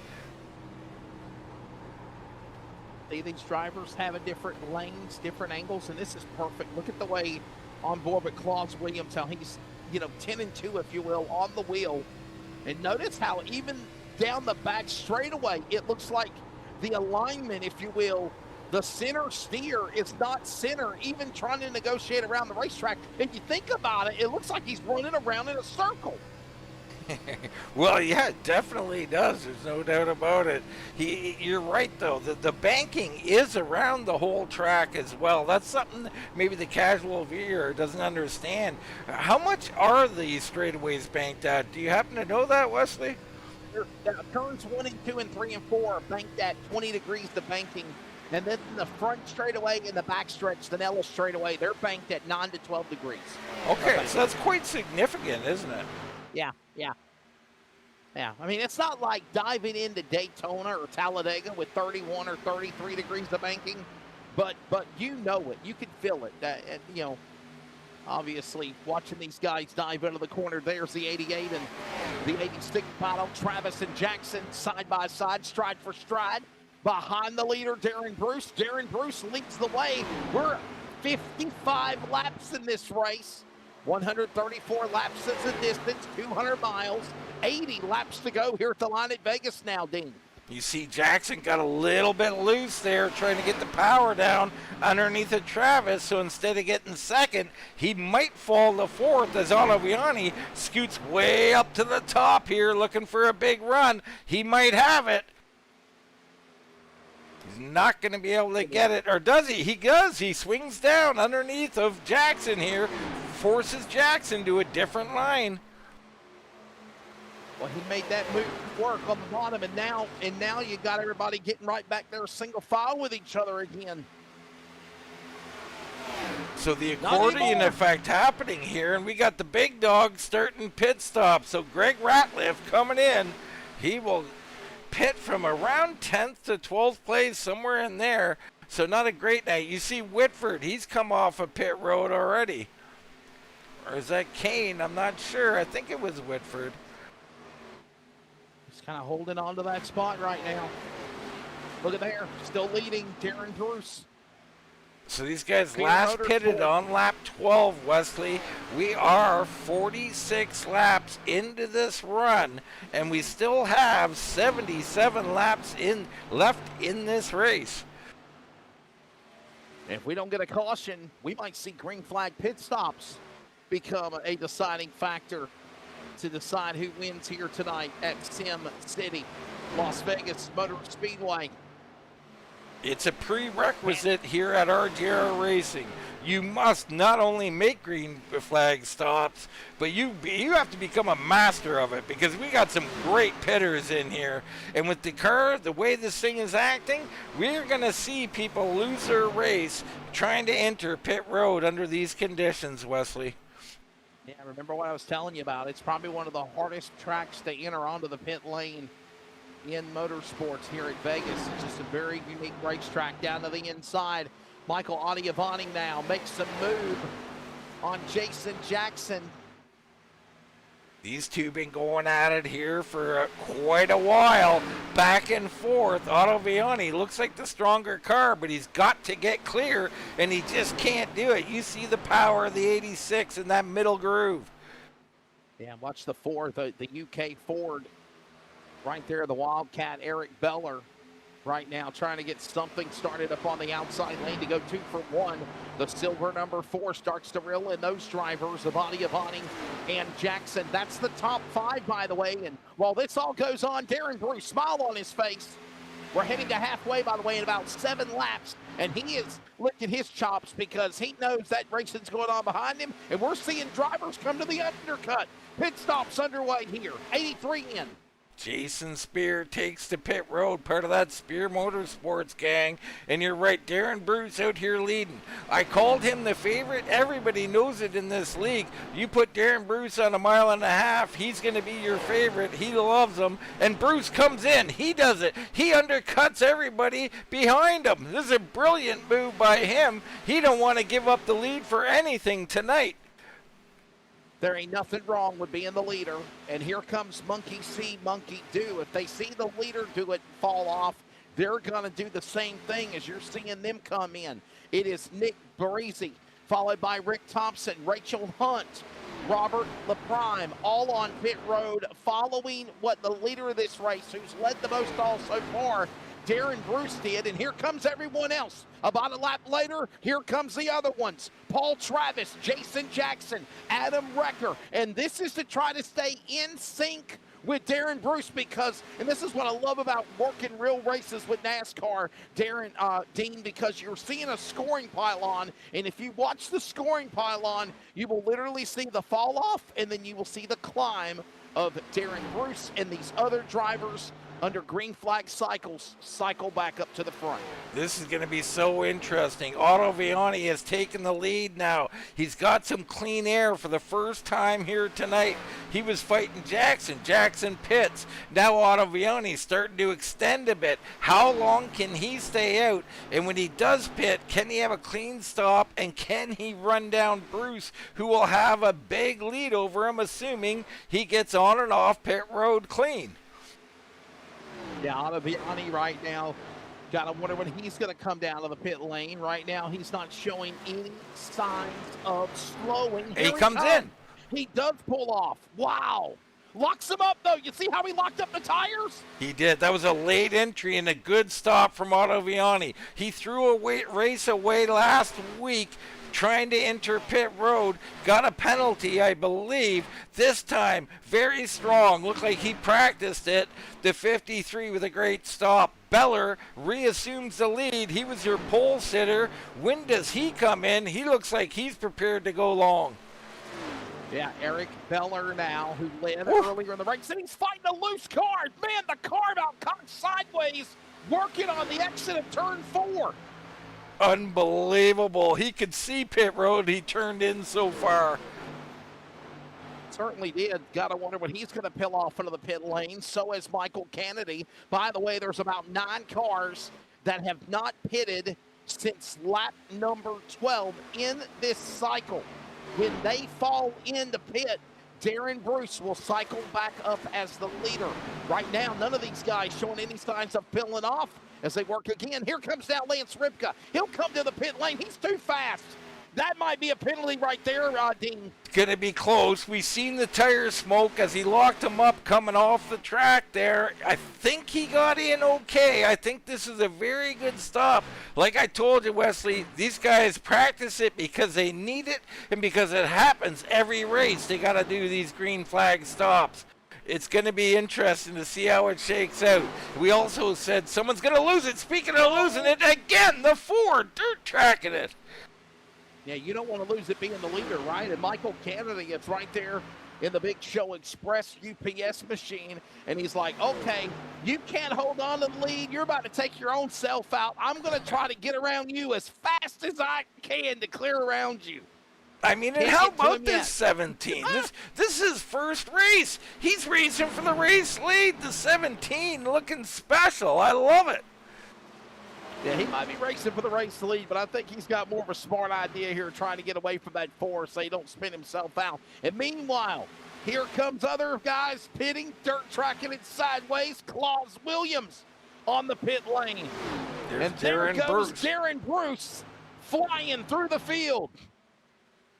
These drivers have a different lanes, different angles, and this is perfect. Look at the way on board with Claus Williams, how he's, 10 and 2, if you will, on the wheel. And notice how even down the back straightaway, it looks like the alignment, if you will, the center steer is not center, even trying to negotiate around the racetrack. If you think about it, it looks like he's running around in a circle. Well, yeah, it definitely does. There's no doubt about it. You're right, though. The banking is around the whole track as well. That's something maybe the casual viewer doesn't understand. How much are these straightaways banked at? Do you happen to know that, Wesley? Turns 1 and 2 and 3 and 4 are banked at 20 degrees to banking. And then the front straightaway and the back stretch, the Nellis straightaway, they're banked at 9 to 12 degrees. Okay, so that's quite significant, isn't it? Yeah. I mean, it's not like diving into Daytona or Talladega with 31 or 33 degrees of banking, but you know it. You can feel it. And, obviously, watching these guys dive into the corner, there's the 88 and the 86 model. Travis and Jackson side by side, stride for stride. Behind the leader, Daren Bruce. Daren Bruce leads the way. We're 55 laps in this race. 134 laps is the distance, 200 miles, 80 laps to go here at the line at Vegas now, Dean. You see Jackson got a little bit loose there trying to get the power down underneath of Travis, so instead of getting second, he might fall to fourth as Ottaviani scoots way up to the top here looking for a big run. He might have it. He's not going to be able to get it, or does he? He does. He swings down underneath of Jackson here, forces Jackson to a different line. Well, he made that move work on the bottom, and now you got everybody getting right back there single file with each other again. So the accordion effect happening here, and we got the big dog starting pit stop. So Greg Ratliff coming in. He will pit from around 10th to 12th place, somewhere in there. So not a great night. You see Whitford, he's come off a pit road already. Or is that Kane? I'm not sure. I think it was Whitford. He's kind of holding on to that spot right now. Look at there, still leading, Daren Bruce. So these guys last pitted on lap 12, Wesley. We are 46 laps into this run, and we still have 77 laps left in this race. If we don't get a caution, we might see green flag pit stops become a deciding factor to decide who wins here tonight at Sim City, Las Vegas Motor Speedway. It's a prerequisite here at RJR Racing. You must not only make green flag stops, but you have to become a master of it, because we got some great pitters in here. And with the car, the way this thing is acting, we're going to see people lose their race trying to enter pit road under these conditions, Wesley. Yeah, remember what I was telling you about. It's probably one of the hardest tracks to enter onto the pit lane in motorsports here at Vegas. It's just a very unique racetrack down to the inside. Michael Ottaviani now makes a move on Jason Jackson. These two been going at it here for quite a while, back and forth. Ottaviani looks like the stronger car, but he's got to get clear, and he just can't do it. You see the power of the 86 in that middle groove. Yeah, watch the Ford, the UK Ford. Right there, the Wildcat, Eric Beller, right now trying to get something started up on the outside lane to go 2 for 1. The silver number 4 starts to reel in those drivers of Ottaviani and Jackson. That's the top 5, by the way. And while this all goes on, Daren Bruce, smile on his face. We're heading to halfway, by the way, in about 7 laps. And he is licking his chops because he knows that racing's going on behind him. And we're seeing drivers come to the undercut. Pit stops underway here. 83 in. Jason Spear takes the pit road, part of that Spear Motorsports gang. And you're right, Daren Bruce out here leading. I called him the favorite. Everybody knows it in this league. You put Daren Bruce on 1.5 miles, he's going to be your favorite. He loves them. And Bruce comes in. He does it. He undercuts everybody behind him. This is a brilliant move by him. He don't want to give up the lead for anything tonight. There ain't nothing wrong with being the leader. And here comes Monkey See, Monkey Do. If they see the leader do it fall off, they're going to do the same thing as you're seeing them come in. It is Nick Barisi, followed by Rick Thompson, Rachel Hunt, Robert LaPrime, all on pit road, following what the leader of this race, who's led the most all so far, Daren Bruce did, and here comes everyone else. About a lap later, here comes the other ones. Paul Travis, Jason Jackson, Adam Recker, and this is to try to stay in sync with Daren Bruce because, and this is what I love about working real races with NASCAR, Dean, because you're seeing a scoring pylon, and if you watch the scoring pylon, you will literally see the fall off, and then you will see the climb of Daren Bruce and these other drivers under green flag cycles cycle back up to the front. This is going to be so interesting. Otto Viani has taken the lead now. He's got some clean air for the first time here tonight. He was fighting Jackson. Jackson pits. Now Otto Viani's starting to extend a bit. How long can he stay out? And when he does pit, can he have a clean stop? And can he run down Bruce, who will have a big lead over him, assuming he gets on and off pit road clean? Yeah, Otto Viani right now, gotta wonder when he's gonna come down to the pit lane. Right now, he's not showing any signs of slowing. He comes in. He does pull off. Wow. Locks him up, though. You see how he locked up the tires? He did. That was a late entry and a good stop from Otto Viani. He threw a race away last week trying to enter pit road, got a penalty, I believe. This time, very strong. Looked like he practiced it. The 53 with a great stop. Beller reassumes the lead. He was your pole sitter. When does he come in? He looks like he's prepared to go long. Yeah, Eric Beller now, who led earlier in the race, and he's fighting a loose car. Man, the car about cocked sideways, working on the exit of turn 4. Unbelievable. He could see pit road. He turned in so far. Certainly did. Got to wonder when he's going to peel off into the pit lane. So is Michael Kennedy. By the way, there's about 9 cars that have not pitted since lap number 12 in this cycle. When they fall into pit, Daren Bruce will cycle back up as the leader. Right now, none of these guys showing any signs of peeling off as they work again. Here comes now Lance Ripka. He'll come to the pit lane. He's too fast. That might be a penalty right there, Dean. Going to be close. We've seen the tire smoke as he locked him up coming off the track there. I think he got in okay. I think this is a very good stop. Like I told you, Wesley, these guys practice it because they need it and because it happens every race. They got to do these green flag stops. It's going to be interesting to see how it shakes out. We also said someone's going to lose it. Speaking of losing it, again, the Ford dirt tracking it. Yeah, you don't want to lose it being the leader, right? And Michael Kennedy is right there in the Big Show Express UPS machine, and he's like, okay, you can't hold on to the lead. You're about to take your own self out. I'm going to try to get around you as fast as I can to clear around you. I mean, and how about this 17? This is his first race. He's racing for the race lead. The 17 looking special. I love it. Yeah, he might be racing for the race lead, but I think he's got more of a smart idea here trying to get away from that 4 so he don't spin himself out. And meanwhile, here comes other guys pitting, dirt tracking it sideways. Claus Williams on the pit lane. There's and there Daren goes Bruce. Daren Bruce flying through the field.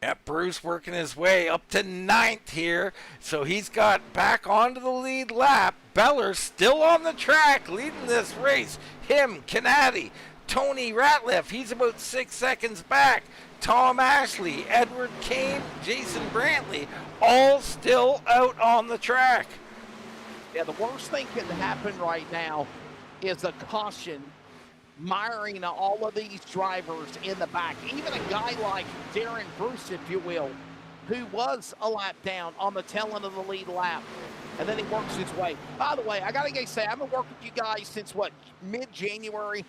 Yep, Bruce working his way up to 9th here. So he's got back onto the lead lap. Beller still on the track leading this race. Him, Canady, Tony Ratliff, he's about 6 seconds back. Tom Ashley, Edward Kane, Jason Brantley, all still out on the track. Yeah, the worst thing can happen right now is a caution miring all of these drivers in the back. Even a guy like Daren Bruce, if you will, who was a lap down on the tail end of the lead lap. And then he works his way. By the way, I got to say, I haven't worked with you guys since, mid-January.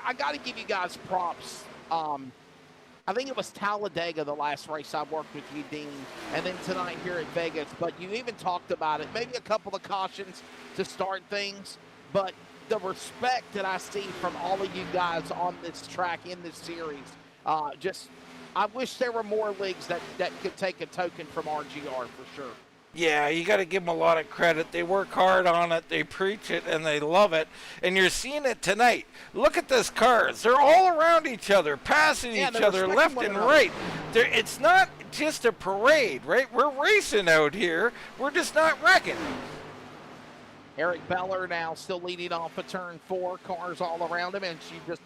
I got to give you guys props. I think it was Talladega, the last race I worked with you, Dean, and then tonight here at Vegas. But you even talked about it. Maybe a couple of cautions to start things. But the respect that I see from all of you guys on this track in this series, I wish there were more leagues that could take a token from RGR for sure. Yeah, you got to give them a lot of credit. They work hard on it, they preach it, and they love it. And you're seeing it tonight. Look at this cars. They're all around each other, passing each other left and right. It's not just a parade, right? We're racing out here. We're just not wrecking. Eric Beller now still leading off of turn 4. Cars all around him, and she just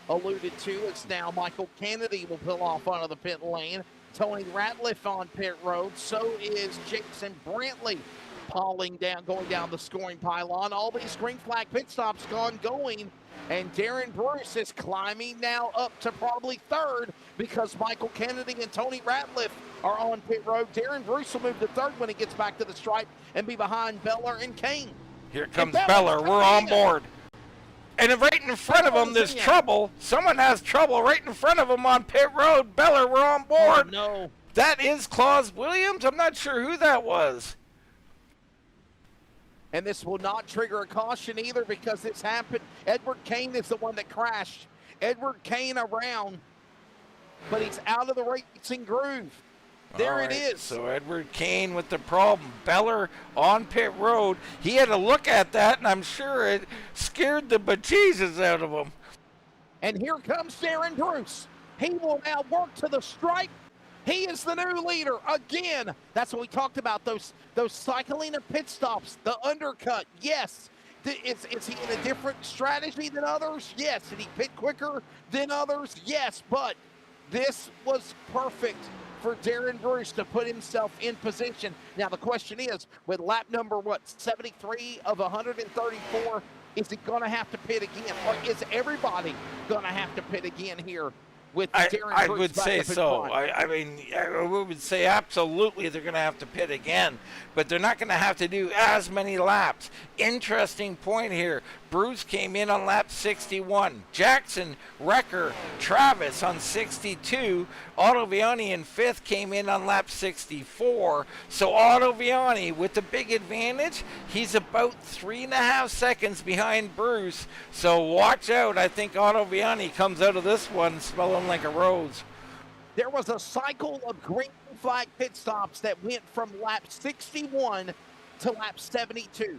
alluded to, it's now Michael Kennedy will pull off onto the pit lane. Tony Ratliff on pit road. So is Jason Brantley going down the scoring pylon. All these green flag pit stops going. And Daren Bruce is climbing now up to probably 3rd because Michael Kennedy and Tony Ratliff are on pit road. Daren Bruce will move to 3rd when he gets back to the stripe and be behind Beller and Kane. Here comes Beller. We're on board. And right in front of him, there's trouble. Someone has trouble right in front of him on pit road. Beller, we're on board. Oh, no. That is Claus Williams. I'm not sure who that was. And this will not trigger a caution either because this happened. Edward Kane is the one that crashed. Edward Kane around, but he's out of the racing groove. There it is. So Edward Kane with the problem. Beller on pit road. He had to look at that, and I'm sure it scared the bejesus out of him. And here comes Daren Bruce. He will now work to the stripe. He is the new leader again. That's what we talked about, those cycling and pit stops, the undercut. Yes. Is he in a different strategy than others? Yes. Did he pit quicker than others? Yes. But this was perfect for Daren Bruce to put himself in position. Now the question is, with lap number 73 of 134, is he going to have to pit again, or is everybody going to have to pit again here? With I would say so. I mean, I would say absolutely they're going to have to pit again, but they're not going to have to do as many laps. Interesting point here. Bruce came in on lap 61. Jackson, Wrecker, Travis on 62. Ottaviani in 5th came in on lap 64. So Ottaviani with the big advantage, he's about 3.5 seconds behind Bruce. So watch out. I think Ottaviani comes out of this one smelling like a rose. There was a cycle of green flag pit stops that went from lap 61 to lap 72.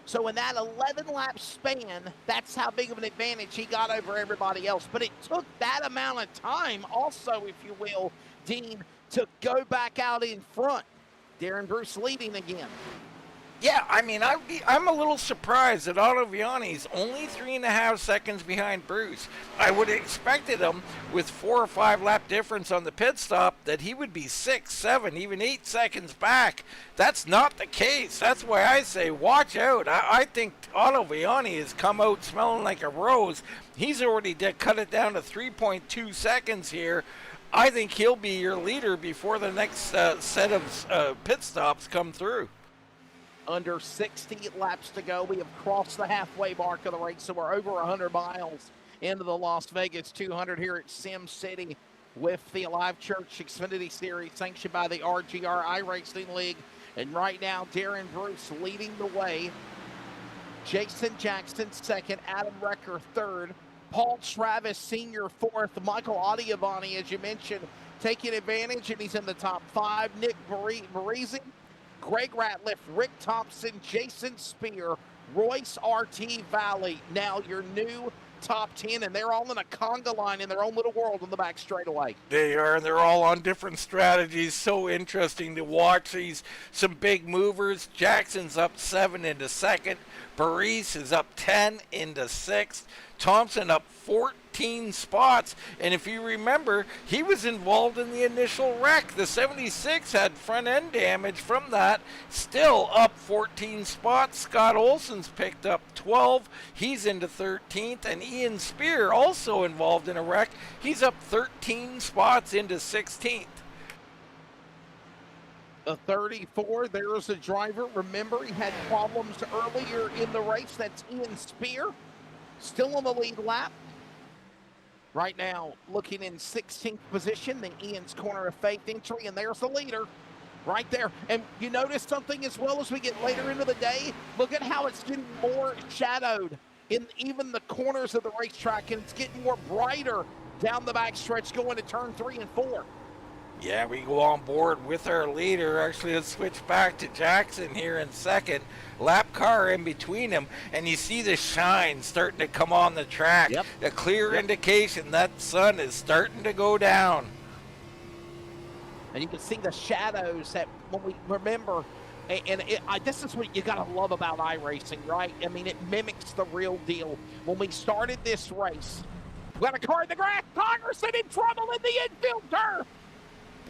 So in that 11-lap span, that's how big of an advantage he got over everybody else. But it took that amount of time also, if you will, Dean, to go back out in front. Daren Bruce leading again. Yeah, I mean, I'm a little surprised that Ottaviani's only 3.5 seconds behind Bruce. I would have expected him with 4 or 5 lap difference on the pit stop that he would be 6, 7, even 8 seconds back. That's not the case. That's why I say watch out. I think Ottaviani has come out smelling like a rose. He's already cut it down to 3.2 seconds here. I think he'll be your leader before the next set of pit stops come through. Under 60 laps to go. We have crossed the halfway mark of the race, so we're over 100 miles into the Las Vegas 200 here at Sim City with the Alive Church Xfinity Series sanctioned by the RGR iRacing League. And right now, Daren Bruce leading the way. Jason Jackson 2nd, Adam Wrecker 3rd, Paul Travis Sr. 4th, Michael Ottaviani, as you mentioned, taking advantage, and he's in the top 5. Nick Barisi, Greg Ratliff, Rick Thompson, Jason Spear, Royce RT Valley, now your new top 10, and they're all in a conga line in their own little world on the back straightaway. They are, and they're all on different strategies. So interesting to watch these, some big movers. Jackson's up 7 into 2nd. Barris is up 10 into 6th. Thompson up 14 spots, and if you remember, he was involved in the initial wreck. The 76 had front end damage from that, still up 14 spots. Scott Olson's picked up 12, he's into 13th, and Ian Spear also involved in a wreck. He's up 13 spots into 16th. The 34, there's a driver. Remember, he had problems earlier in the race. That's Ian Spear, still on the lead lap. Right now, looking in 16th position, the Ian's Corner of Faith entry, and there's the leader right there. And you notice something as well as we get later into the day? Look at how it's getting more shadowed in even the corners of the racetrack, and it's getting more brighter down the backstretch going to turn 3 and 4. Yeah, we go on board with our leader. Actually, let's switch back to Jackson here in 2nd. Lap car in between him, and you see the shine starting to come on the track. Yep. A clear indication that sun is starting to go down. And you can see the shadows that, when we remember, This is what you got to love about iRacing, right? I mean, it mimics the real deal. When we started this race, we got a car in the grass. Congerson in trouble in the infield turf.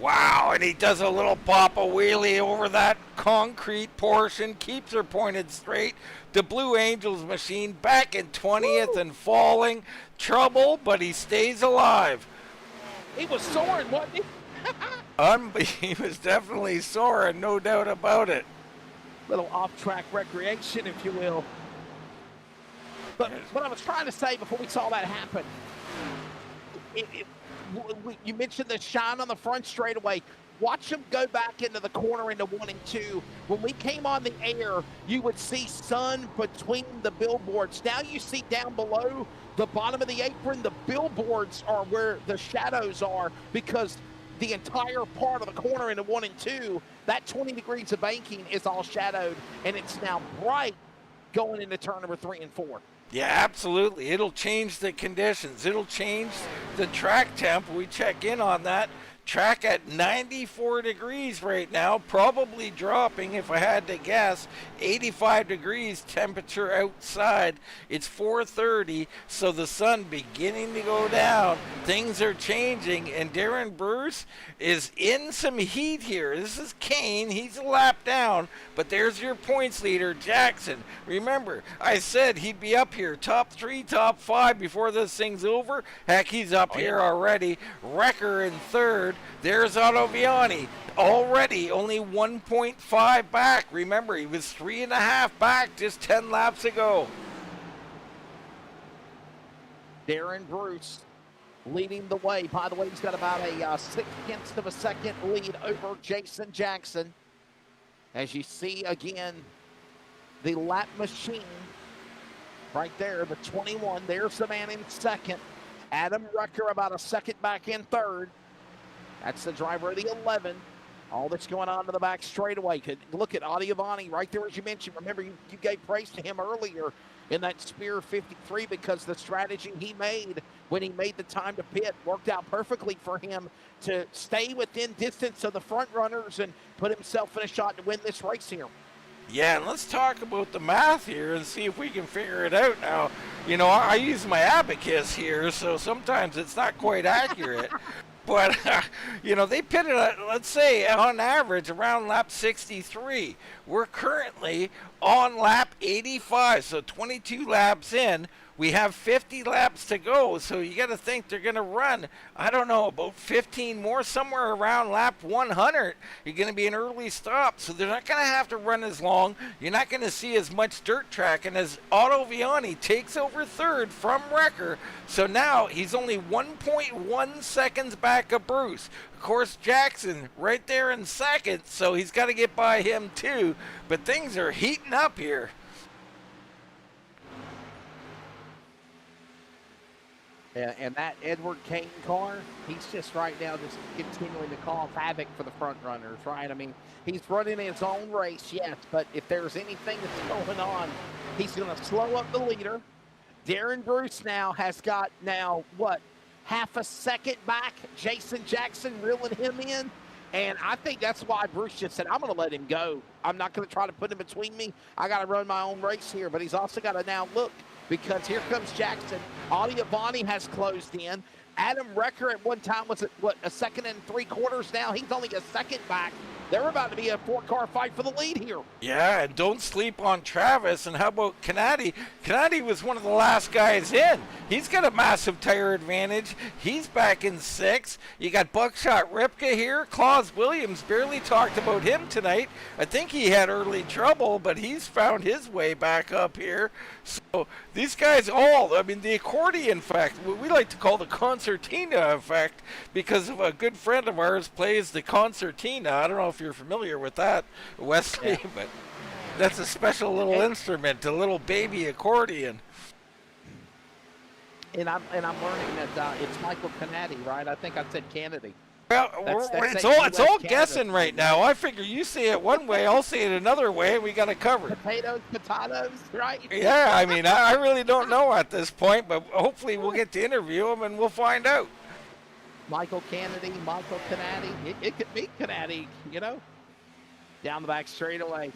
Wow, and he does a little pop a wheelie over that concrete portion, keeps her pointed straight. The Blue Angels machine back in 20th and falling. Trouble, but he stays alive. He was soaring, wasn't he? He was definitely soaring, no doubt about it. Little off-track recreation, if you will. But what I was trying to say before we saw that happen, you mentioned the shine on the front straightaway. Watch him go back into the corner into 1 and 2. When we came on the air, you would see sun between the billboards. Now you see down below the bottom of the apron, the billboards are where the shadows are, because the entire part of the corner into 1 and 2, that 20 degrees of banking is all shadowed, and it's now bright going into turn number 3 and 4. Yeah, absolutely. It'll change the conditions. It'll change the track temp. We check in on that. Track at 94 degrees right now, probably dropping, if I had to guess, 85 degrees temperature outside. It's 4:30, so the sun beginning to go down. Things are changing, and Daren Bruce is in some heat here. This is Kane. He's a lap down, but there's your points leader, Jackson. Remember, I said he'd be up here, top 3, top 5 before this thing's over. Heck, he's up here already. Wrecker in 3rd. There's Ottaviani, already only 1.5 back. Remember, he was 3.5 back just 10 laps ago. Daren Bruce leading the way. By the way, he's got about a 0.6 of a second lead over Jason Jackson. As you see again, the lap machine right there, the 21. There's the man in 2nd. Adam Wrecker about a 2nd back in 3rd. That's the driver of the 11. All that's going on to the back straightaway. Look at Ottaviani right there, as you mentioned. Remember, you gave praise to him earlier in that Spear 53 because the strategy he made when he made the time to pit worked out perfectly for him to stay within distance of the front runners and put himself in a shot to win this race here. Yeah, and let's talk about the math here and see if we can figure it out now. You know, I use my abacus here, so sometimes it's not quite accurate. But, you know, they pitted, let's say, on average, around lap 63. We're currently on lap 85, so 22 laps in. We have 50 laps to go, so you got to think they're going to run, I don't know, about 15 more, somewhere around lap 100. You're going to be an early stop, so they're not going to have to run as long. You're not going to see as much dirt track, and as Ottaviani takes over 3rd from Wrecker, so now he's only 1.1 seconds back of Bruce. Of course, Jackson right there in 2nd, so he's got to get by him too, but things are heating up here. And that Edward Kane car, he's just right now just continuing to cause havoc for the front runners, right? I mean, he's running his own race, yes, but if there's anything that's going on, he's going to slow up the leader. Daren Bruce now has got what, half a second back. Jason Jackson reeling him in. And I think that's why Bruce just said, I'm going to let him go. I'm not going to try to put him between me. I got to run my own race here. But he's also got to now look, because here comes Jackson. Ottaviani has closed in. Adam Wrecker at one time was, what, a 2 3/4 now? He's only a 2nd back. They're about to be a 4-car fight for the lead here. Yeah, and don't sleep on Travis. And how about Canady? Canady was one of the last guys in. He's got a massive tire advantage. He's back in 6th. You got Buckshot Ripka here. Claus Williams, barely talked about him tonight. I think he had early trouble, but he's found his way back up here. So these guys all, I mean, the accordion effect, what we like to call the concertina effect, because of a good friend of ours plays the concertina. I don't know if you're familiar with that, Wesley, yeah. But that's a special little instrument, a little baby accordion. And I'm learning that it's Michael Canady, right? I think I said Kennedy. Well, it's all guessing right now. I figure you say it one way, I'll say it another way, and we got it covered. Potatoes, right? Yeah, I mean, I really don't know at this point, but hopefully we'll get to interview him and we'll find out. Michael Canady, Michael Canady. It could be Canady, you know. down the back straightaway.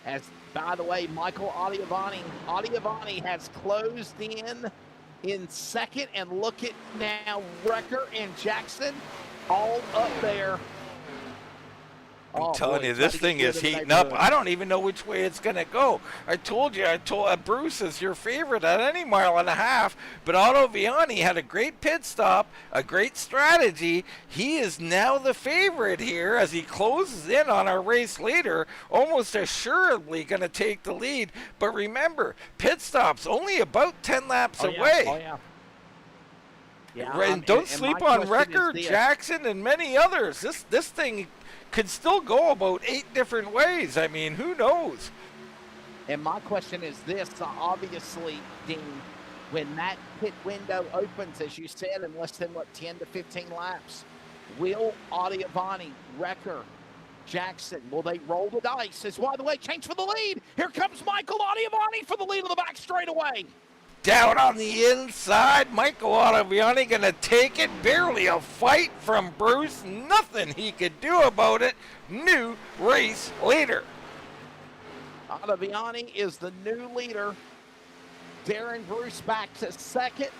As, by the way, Michael Adiavani has closed in second, and look at now Wrecker and Jackson all up there. I'm telling you, this thing is heating up. I don't even know which way it's going to go. I told Bruce is your favorite at any mile and a half, but Viani had a great pit stop, a great strategy. He is now the favorite here as he closes in on our race leader, almost assuredly going to take the lead. But remember, pit stop's only about 10 laps away. Oh, yeah. Yeah, and don't sleep on Wrecker, Jackson, and many others. This thing could still go about 8 different ways. I mean, who knows? And my question is this, obviously, Dean, when that pit window opens, as you said, in less than, 10 to 15 laps, will Adiavani, Wrecker, Jackson, will they roll the dice? As, by the way, change for the lead. Here comes Michael Adiavani for the lead of the back straightaway. Down on the inside, Michael Ottaviani going to take it. Barely a fight from Bruce. Nothing he could do about it. New race leader. Ottaviani is the new leader. Daren Bruce back to second.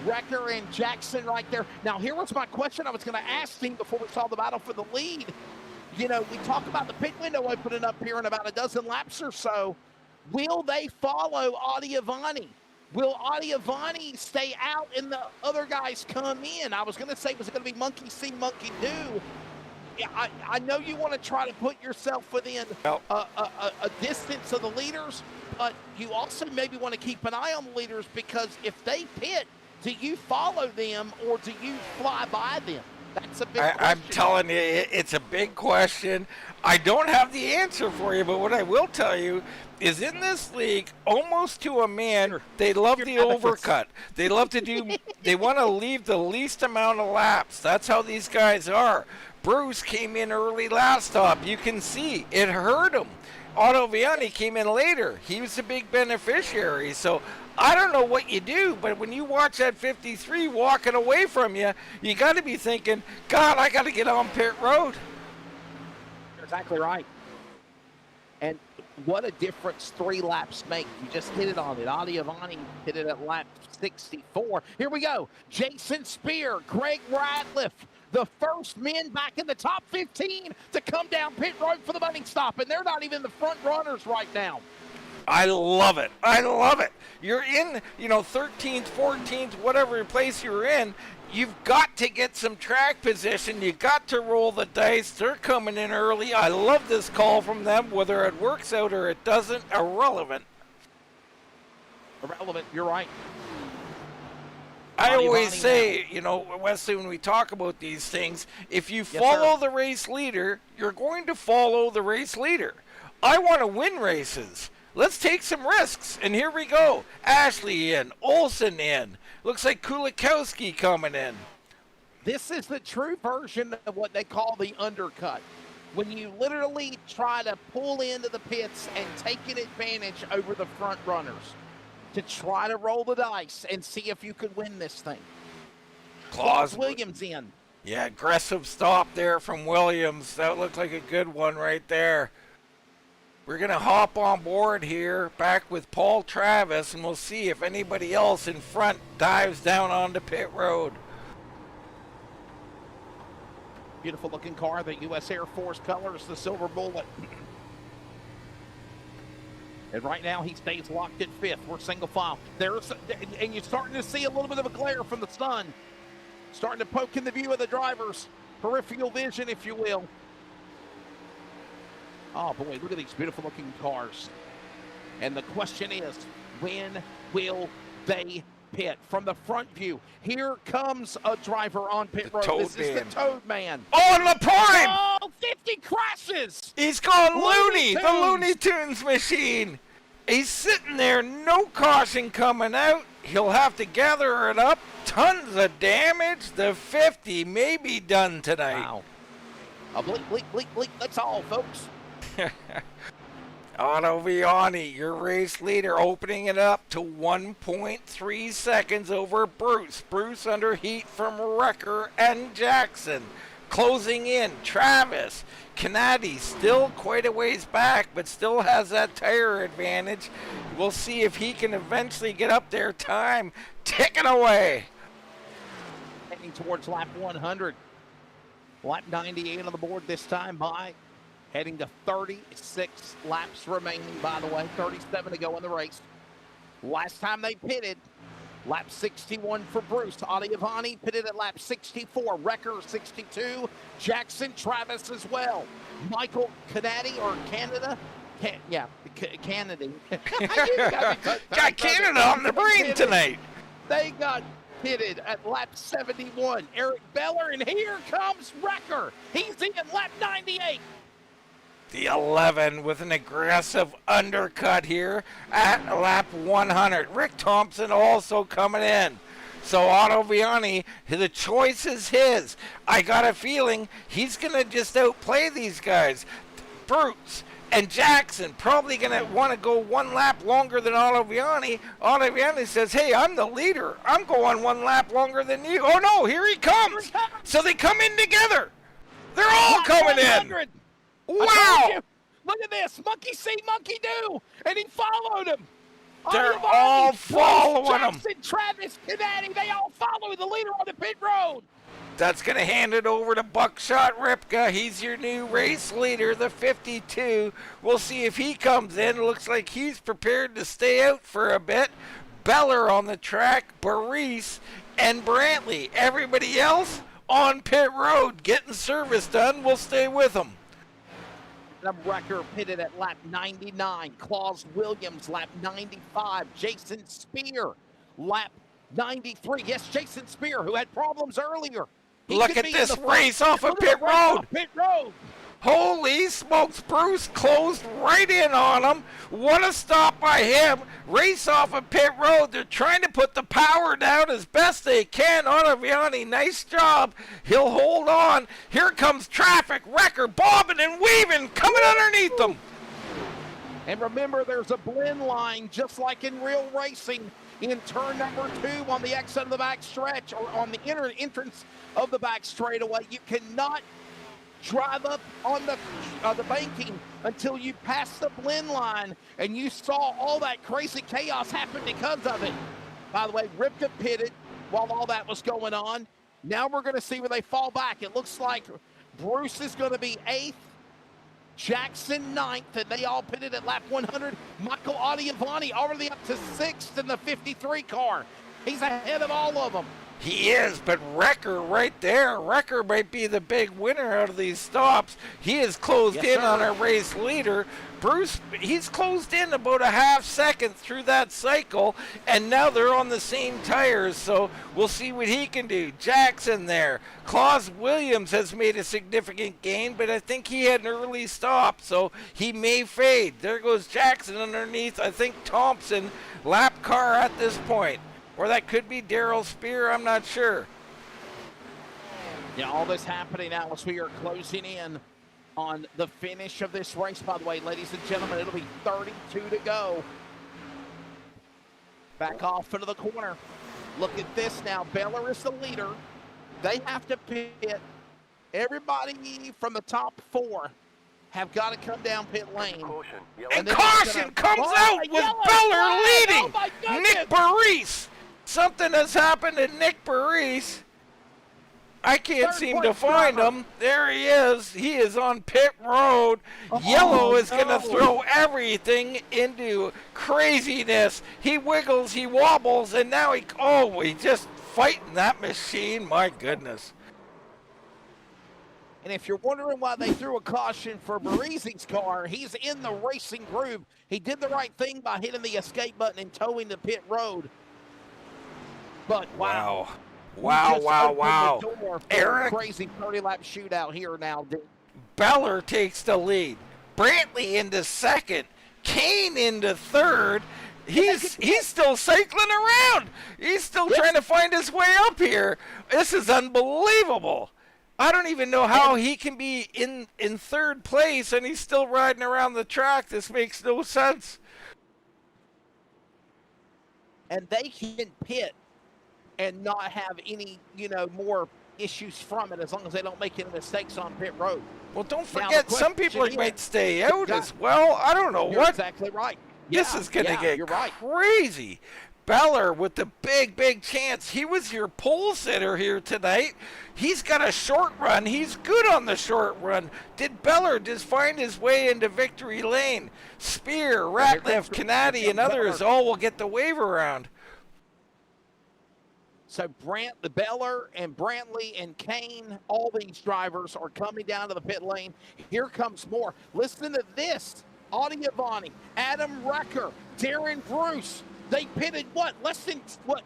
Wrecker and Jackson right there. Now, here was my question I was going to ask Dean before we saw the battle for the lead. You know, we talk about the pit window opening up here in about a dozen laps or so. Will they follow Adiavani? Will Adiavani stay out and the other guys come in? I was going to say, was it going to be monkey see, monkey do? Yeah, I know you want to try to put yourself within a distance of the leaders, but you also maybe want to keep an eye on the leaders, because if they pit, do you follow them or do you fly by them? That's a big question. I'm telling you, it's a big question. I don't have the answer for you, but what I will tell you is in this league, almost to a man, they love the overcut. They love to do, they want to leave the least amount of laps. That's how these guys are. Bruce came in early last stop. You can see it hurt him. Ottaviani came in later. He was a big beneficiary. So I don't know what you do, but when you watch that 53 walking away from you, you got to be thinking, God, I got to get on pit road. You're exactly right. And what a difference 3 laps make. You just hit it on it. Adiavani hit it at lap 64. Here we go. Jason Spear, Greg Radcliffe, the first men back in the top 15 to come down pit road for the bunning stop, and they're not even the front runners right now. I love it. I love it. You're in, 13th, 14th, whatever place you're in. You've got to get some track position. You got to roll the dice. They're coming in early. I love this call from them. Whether it works out or it doesn't, irrelevant. Irrelevant. You're right. I always say, Wesley, when we talk about these things, if you follow the race leader, you're going to follow the race leader. I want to win races. Let's take some risks. And here we go. Ashley in, Olsen in. Looks like Kulikowski coming in. This is the true version of what they call the undercut. When you literally try to pull into the pits and take an advantage over the front runners to try to roll the dice and see if you could win this thing. Claus Williams in. Yeah, aggressive stop there from Williams. That looked like a good one right there. We're going to hop on board here back with Paul Travis, and we'll see if anybody else in front dives down onto pit road. Beautiful looking car, the U.S. Air Force colors, the silver bullet. And right now he stays locked at 5th. We're single file. And you're starting to see a little bit of a glare from the sun. Starting to poke in the view of the drivers. Peripheral vision, if you will. Oh, boy, look at these beautiful-looking cars. And the question is, when will they pit? From the front view, here comes a driver on pit road. This is the Toad Man. Oh, and Laporte! Oh, 50 crashes! He's gone loony, the Looney Tunes machine. He's sitting there, no caution coming out. He'll have to gather it up. Tons of damage. The 50 may be done tonight. Wow. A bleep, bleep, bleep, bleep. That's all, folks. Ottaviani, your race leader, opening it up to 1.3 seconds over Bruce. Bruce under heat from Wrecker and Jackson. closing in. Travis Canady still quite a ways back, but still has that tire advantage. We'll see if he can eventually get up there. Time ticking away. Heading towards lap 100. Lap 98 on the board this time by. Heading to 36 laps remaining, by the way. 37 to go in the race. Last time they pitted, lap 61 for Bruce. Adiavani pitted at lap 64. Wrecker 62. Jackson Travis as well. Michael Canady or Canada. Canady. Got Canada on the brain tonight. They got pitted at lap 71. Eric Beller, and here comes Wrecker. He's in lap 98. The 11 with an aggressive undercut here at lap 100. Rick Thompson also coming in. So Otto Viani, the choice is his. I got a feeling he's going to just outplay these guys. Bruce and Jackson probably going to want to go one lap longer than Otto Viani. Otto Viani says, hey, I'm the leader. I'm going one lap longer than you. Oh, no, here he comes. So they come in together. They're all coming in. Wow! Look at this. Monkey see, monkey do. And he followed him. They're all following him. Jackson, Travis, Canady, they all follow the leader on the pit road. That's going to hand it over to Buckshot Ripka. He's your new race leader, the 52. We'll see if he comes in. Looks like he's prepared to stay out for a bit. Beller on the track, Baris, and Brantley. Everybody else on pit road getting service done. We'll stay with them. Wrecker pitted at lap 99. Claus Williams, lap 95. Jason Spear, lap 93. Yes, Jason Spear, who had problems earlier. Look at this race off of pit road. Holy smokes, Bruce closed right in on him. What a stop by him. Race off of pit road. They're trying to put the power down as best they can. Ottaviani, nice job. He'll hold on. Here comes traffic. Wrecker bobbing and weaving, coming underneath them. And remember, there's a blend line just like in real racing in turn number 2 on the exit of the back stretch or on the entrance of the back straightaway. You cannot drive up on the banking until you pass the blend line, and you saw all that crazy chaos happen because of it. By the way, Ripka pitted while all that was going on. Now we're going to see where they fall back. It looks like Bruce is going to be 8th, Jackson 9th, and they all pitted at lap 100. Michael Adiavani already up to 6th in the 53 car. He's ahead of all of them. He is, but Wrecker right there. Wrecker might be the big winner out of these stops. He is closed in on our race leader. Bruce, he's closed in about a half second through that cycle, and now they're on the same tires, so we'll see what he can do. Jackson there. Claus Williams has made a significant gain, but I think he had an early stop, so he may fade. There goes Jackson underneath, I think Thompson, lap car at this point. Or that could be Darrell Spear, I'm not sure. Yeah, all this happening now as we are closing in on the finish of this race. By the way, ladies and gentlemen, it'll be 32 to go. Back off into the corner. Look at this now. Beller is the leader. They have to pit. Everybody from the top 4 have got to come down pit lane. And caution comes out with Beller leading. Nick Baris. Something has happened to Nick Baris. I can't seem to find him. There he is. He is on pit road. Yellow is going to throw everything into craziness. He wiggles, he wobbles, and now he's just fighting that machine. My goodness. And if you're wondering why they threw a caution for Barisi's car, he's in the racing groove. He did the right thing by hitting the escape button and towing the pit road. But wow. Eric, crazy 30-lap shootout here now. Beller takes the lead. Brantley into second. Kane into third. He's still cycling around. He's still trying to find his way up here. This is unbelievable. I don't even know how he can be in third place and he's still riding around the track. This makes no sense. And they can pit and not have any, more issues from it as long as they don't make any mistakes on pit road. Well, don't Now, forget, the some people question might is- stay out Yeah. as well. I don't know You're what. exactly right. This Yeah, is going to yeah, get you're right. crazy. Beller with the big chance. He was your pole sitter here tonight. He's got a short run. He's good on the short run. Did Beller just find his way into victory lane? Spear, Ratliff, Canady, and others all will get the wave around. So the Beller and Brantley and Kane, all these drivers are coming down to the pit lane. Here comes more. Listen to this. Audi Avani, Adam Recker, Daren Bruce. They pitted less than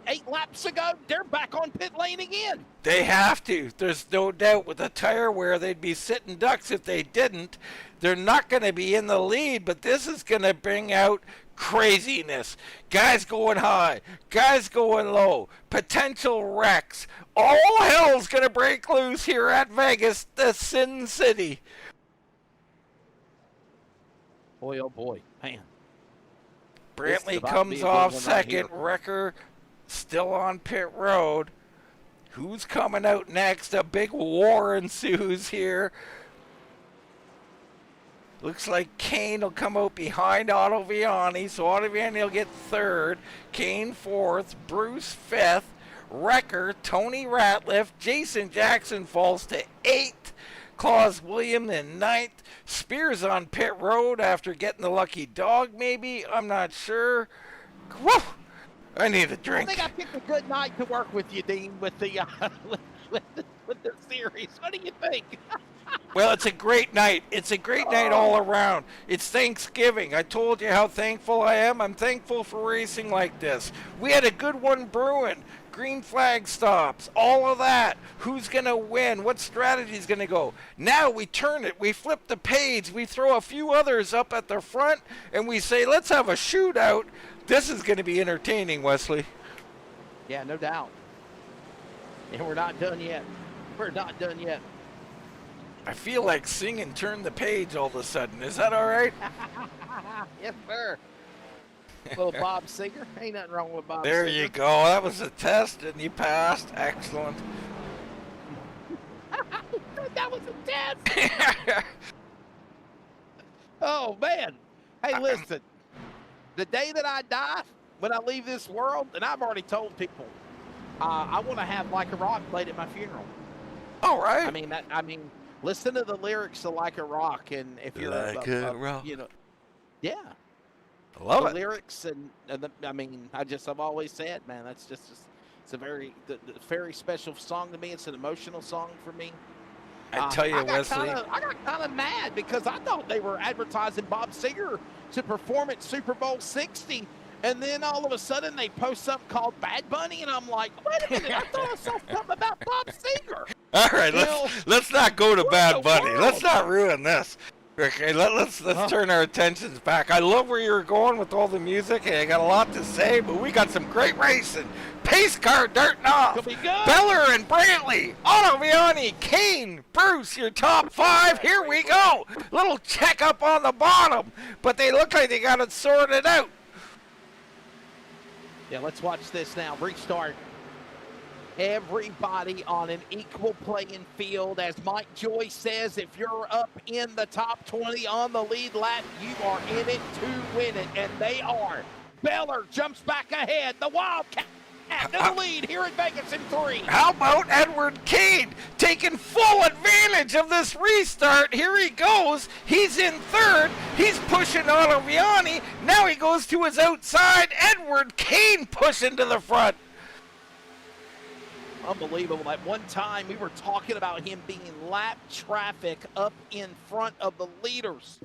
8 laps ago? They're back on pit lane again. They have to. There's no doubt with the tire wear, they'd be sitting ducks if they didn't. They're not going to be in the lead, but this is going to bring out craziness. Guys going high, guys going low, potential wrecks. All hell's going to break loose here at Vegas, the Sin City. Boy, oh boy, man. Brantley about to comes be a good off one right second. here. Wrecker still on pit road. Who's coming out next? A big war ensues here. Looks like Kane will come out behind Otto Viani, so Otto Viani will get third. Kane fourth. Bruce fifth. Wrecker, Tony Ratliff, Jason Jackson falls to eighth. Claus William in ninth. Spears on pit road after getting the lucky dog, maybe. I'm not sure. Woo! I need a I drink. think I picked a good night to work with you, Dean, with the with the series. What do you think? Well, it's a great night. It's a great night all around. It's Thanksgiving. I told you how thankful I am. I'm thankful for racing like this. We had a good one brewing. Green flag stops, all of that. Who's going to win? What strategy's going to go? Now we turn it. We flip the page. We throw a few others up at the front, and we say, let's have a shootout. This is going to be entertaining, Wesley. Yeah, no doubt. And we're not done yet. We're not done yet. I feel like singing Turn the Page all of a sudden. Is that all right? Yes, sir. Little Bob Singer. Ain't nothing wrong with Bob There Singer. you go. That was a test, and you passed. Excellent. That was a test. Oh, man. Hey, listen. The day that I die, when I leave this world, and I've already told people, I want to have Like a Rock played at my funeral. All right. I mean, listen to the lyrics of Like a Rock, and if you're Like a rock. you know, yeah. I love the it. lyrics and I've always said, man, that's just it's a very special song to me. It's an emotional song for me. I tell you, Wesley. I got kind of mad because I thought they were advertising Bob Singer to perform at Super Bowl 60, and then all of a sudden they post something called Bad Bunny, and I'm like, wait a minute, I thought I saw something about Bob Singer. All right, let's not go to Bad the Bunny. world? Let's not ruin this. Okay, let's turn our attentions back. I love where you're going with all the music, and I got a lot to say, but we got some great racing. Pace car darting off. It'll be good. Beller and Brantley, Otto Viani, Kane, Bruce, your top 5. Here we go. Little check up on the bottom, but they look like they got it sorted out. Yeah, let's watch this now. Restart. Everybody on an equal playing field. As Mike Joy says, if you're up in the top 20 on the lead lap, you are in it to win it, and they are. Beller jumps back ahead. The Wildcat to the lead here in Vegas in 3. How about Edward Kane taking full advantage of this restart? Here he goes. He's in third. He's pushing Otto Viani. Now he goes to his outside. Edward Kane pushing to the front. Unbelievable. At one time, we were talking about him being lap traffic up in front of the leaders.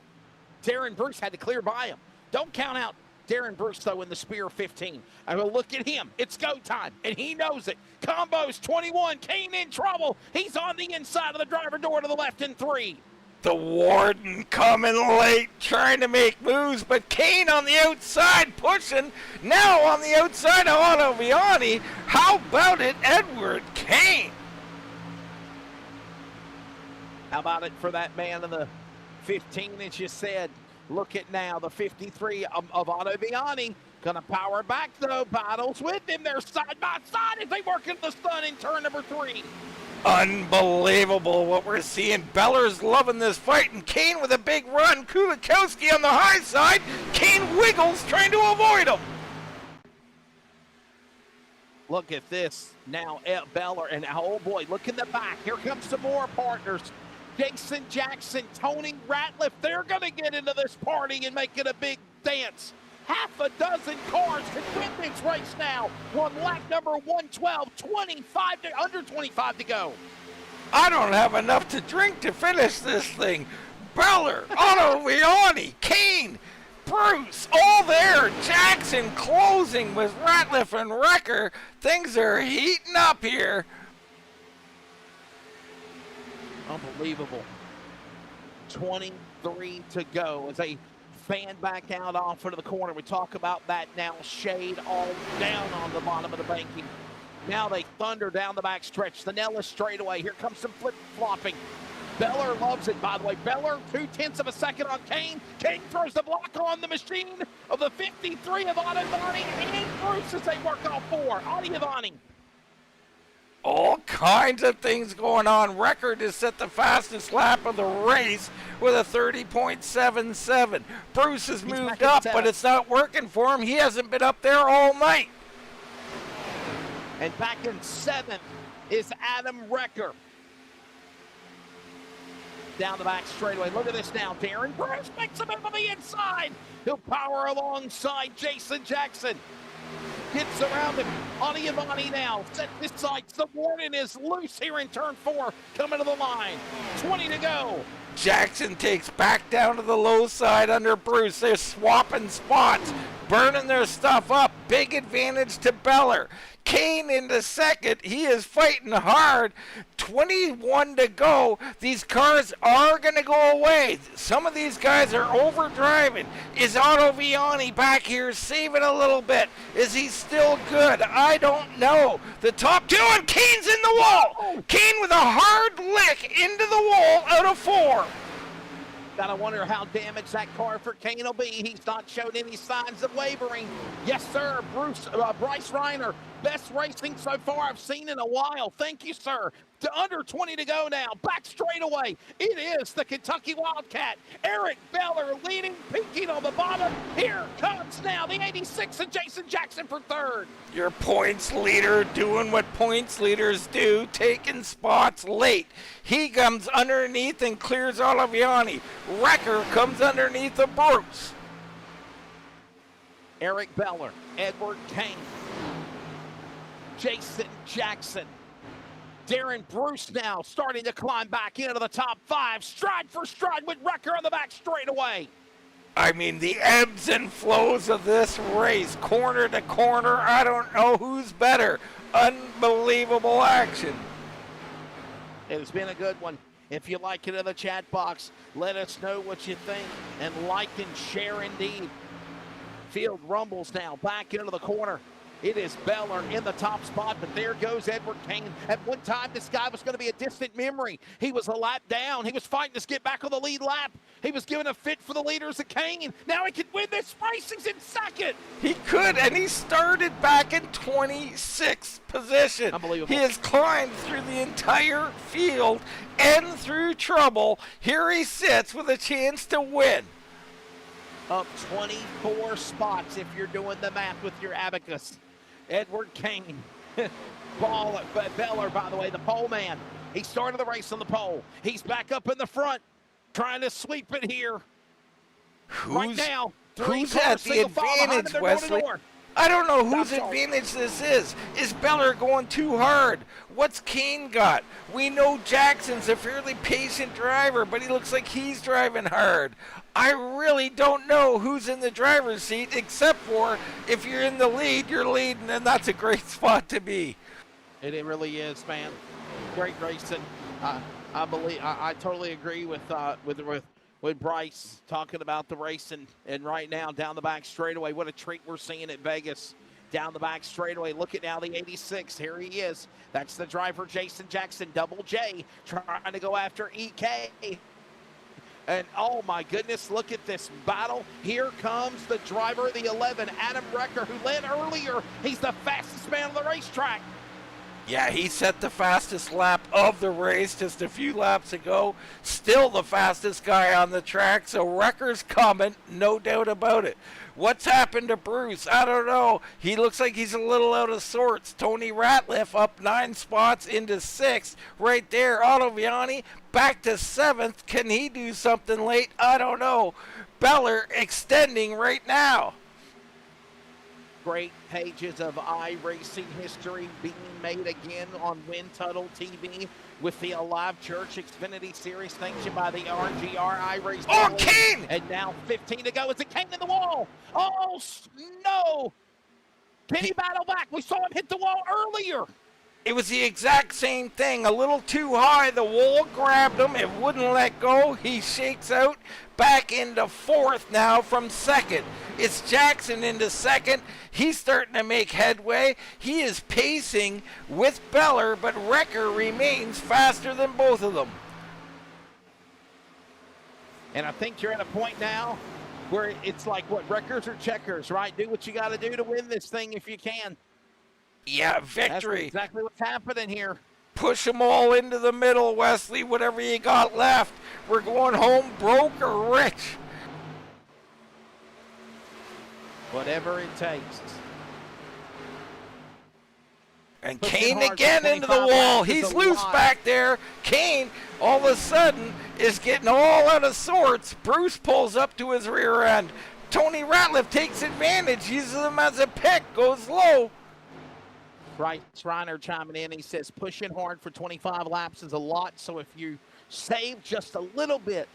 Daren Bruce had to clear by him. Don't count out Daren Bruce, though, in the Spear 15. I mean, look at him. It's go time, and he knows it. Combos 21. Kane in trouble. He's on the inside of the driver door to the left in 3. The Warden coming late, trying to make moves, but Kane on the outside pushing. Now on the outside of Otto Viani. How about it, Edward Kane? How about it for that man in the 15, as you said? Look at now, the 53 of Otto Viani. Gonna power back, though. Battles with him. They're side by side as they work into the stun in turn number 3. Unbelievable what we're seeing. Beller's loving this fight, and Kane with a big run. Kulikowski on the high side. Kane wiggles, trying to avoid him. Look at this. Now Beller, and oh boy, look in the back. Here comes some more partners. Jason Jackson, Tony Ratliff, they're going to get into this party and make it a big dance. Half a dozen cars can win this race now. We're on lap number 112, under 25 to go. I don't have enough to drink to finish this thing. Beller, Otto Vioni, Kane, Bruce, all there. Jackson closing with Ratliff and Wrecker. Things are heating up here. Unbelievable. 23 to go as they fan back out off into the corner. We talk about that now. Shade all down on the bottom of the banking. Now they thunder down the back stretch. The Nellis straightaway. Here comes some flip-flopping. Beller loves it, by the way. Beller, 0.2 of a second on Kane. Kane throws the block on the machine of the 53 of Ottavani and Bruce as they work off 4. Ottavani. All kinds of things going on. Record is set the fastest lap of the race with a 30.77. Bruce has moved up, but it's not working for him. He hasn't been up there all night. And back in 7th is Adam Wrecker. Down the back straightaway. Look at this now. Daren Bruce makes him on the inside. He'll power alongside Jason Jackson. Gets around him. Ottavani now. Set this side. The warning is loose here in turn 4. Coming to the line. 20 to go. Jackson takes back down to the low side under Bruce. They're swapping spots, burning their stuff up. Big advantage to Beller. Kane into second. He is fighting hard. 21 to go. These cars are going to go away. Some of these guys are overdriving. Is Otto Vioni back here saving a little bit? Is he still good? I don't know. The top 2, and Kane's in the wall. Kane with a hard lick into the wall out of 4. Gotta wonder how damaged that car for Kane will be. He's not shown any signs of wavering. Yes, sir. Bryce Reiner, best racing so far I've seen in a while. Thank you, sir. To under 20 to go now. Back straightaway. It is the Kentucky Wildcat. Eric Beller leading, peaking on the bottom. Here comes now the 86 and Jason Jackson for 3rd. Your points leader doing what points leaders do, taking spots late. He comes underneath and clears Ottavani. Wrecker comes underneath the Bruce. Eric Beller, Edward Kane, Jason Jackson. Daren Bruce now starting to climb back into the top 5, stride for stride with Wrecker on the back straightaway. I mean, the ebbs and flows of this race, corner to corner, I don't know who's better. Unbelievable action. It's been a good one. If you like it in the chat box, let us know what you think, and like and share indeed. Field rumbles now back into the corner. It is Beller in the top spot, but there goes Edward Kane. At one time, this guy was going to be a distant memory. He was a lap down. He was fighting to get back on the lead lap. He was given a fit for the leaders of Kane. Now he can win this race. He's in 2nd. He could, and he started back in 26th position. Unbelievable. He has climbed through the entire field and through trouble. Here he sits with a chance to win. Up 24 spots if you're doing the math with your abacus. Edward Kane. Beller, by the way, the pole man. He started the race on the pole. He's back up in the front, trying to sweep it here. Right now, who's at the advantage, Wesley? I don't know whose advantage this is. Is Beller going too hard? What's Kane got? We know Jackson's a fairly patient driver, but he looks like he's driving hard. I really don't know who's in the driver's seat, except for if you're in the lead, you're leading, and that's a great spot to be. It really is, man. Great racing. I totally agree with Bryce talking about the racing, and right now down the back straightaway, what a treat we're seeing at Vegas. Down the back straightaway, look at now the 86. Here he is. That's the driver, Jason Jackson, Double J, trying to go after EK. And oh my goodness, look at this battle. Here comes the driver, the 11, Adam Wrecker, who led earlier. He's the fastest man on the racetrack. Yeah, he set the fastest lap of the race just a few laps ago. Still the fastest guy on the track, so Wrecker's coming, no doubt about it. What's happened to Bruce? I don't know. He looks like he's a little out of sorts. Tony Ratliff up 9 spots into 6th. Right there, Ottaviani back to 7th. Can he do something late? I don't know. Beller extending right now. Great pages of iRacing history being made again on Wind Tunnel TV with the Alive Church Xfinity Series. Thank you by the RGR iRacing. Oh, Kane! And now 15 to go. Is it Kane in the wall? Oh, no! Can he battle back? We saw him hit the wall earlier. It was the exact same thing. A little too high. The wall grabbed him. It wouldn't let go. He shakes out. Back into 4th now from 2nd. It's Jackson into 2nd. He's starting to make headway. He is pacing with Beller, but Wrecker remains faster than both of them. And I think you're at a point now where it's like, what, wreckers or checkers, right? Do what you got to do to win this thing if you can. Yeah, victory. That's exactly what's happening here. Push them all into the middle, Wesley, whatever you got left. We're going home broke or rich. Whatever it takes. And Kane again into the wall. He's loose back there. Kane, all of a sudden, is getting all out of sorts. Bruce pulls up to his rear end. Tony Ratliff takes advantage, uses him as a pick, goes low. Bryce Reiner chiming in. He says pushing hard for 25 laps is a lot. So if you save just a little bit,